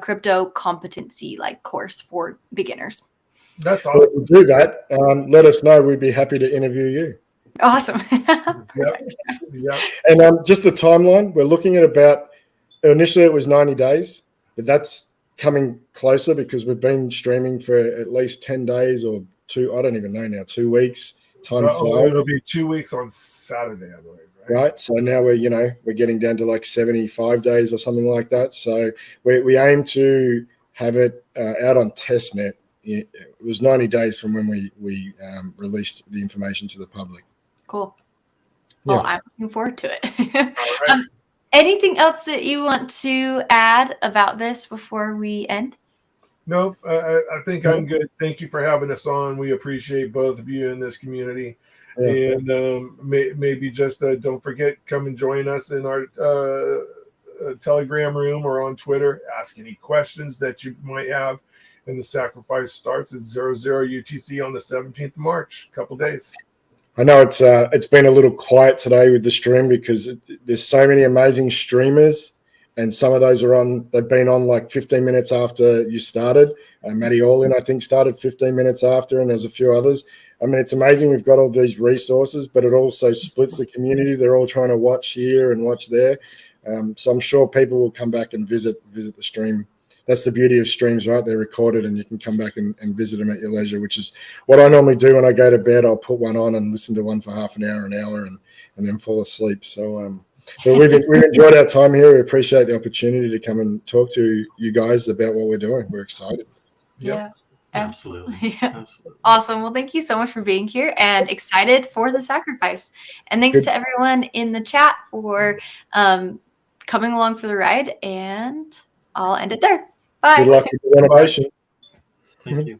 Speaker 1: crypto competency like course for beginners.
Speaker 3: That's awesome.
Speaker 2: If we do that, let us know. We'd be happy to interview you.
Speaker 1: Awesome.
Speaker 3: Yep.
Speaker 2: And just the timeline, we're looking at about, initially it was 90 days, but that's coming closer because we've been streaming for at least 10 days or 2, I don't even know now, 2 weeks. Time flies.
Speaker 3: It'll be 2 weeks on Saturday, I believe.
Speaker 2: Right. So now we're getting down to like 75 days or something like that. So we aim to have it out on testnet. It was 90 days from when we released the information to the public.
Speaker 1: Cool. Well, I'm looking forward to it. Right. Anything else that you want to add about this before we end?
Speaker 3: No, I think I'm good. Thank you for having us on. We appreciate both of you in this community. Yeah. And maybe just don't forget, come and join us in our Telegram room or on Twitter. Ask any questions that you might have. And the sacrifice starts at 00 UTC on the 17th of March, a couple days.
Speaker 2: I know it's been a little quiet today with the stream because there's so many amazing streamers, and some of those they've been on like 15 minutes after you started. Matty Orlin, I think, started 15 minutes after, and there's a few others. I mean, it's amazing we've got all these resources, but it also splits the community. They're all trying to watch here and watch there. So I'm sure people will come back and visit the stream. That's the beauty of streams, right? They're recorded and you can come back and visit them at your leisure, which is what I normally do when I go to bed. I'll put one on and listen to one for half an hour, and then fall asleep. So but we've enjoyed our time here. We appreciate the opportunity to come and talk to you guys about what we're doing. We're excited.
Speaker 1: Yeah.
Speaker 4: Absolutely.
Speaker 1: Yeah. Absolutely. Awesome. Well, thank you so much for being here and excited for the sacrifice. And thanks to everyone in the chat for coming along for the ride. And I'll end it there. Bye.
Speaker 2: Good luck with the renovation.
Speaker 4: Thank you.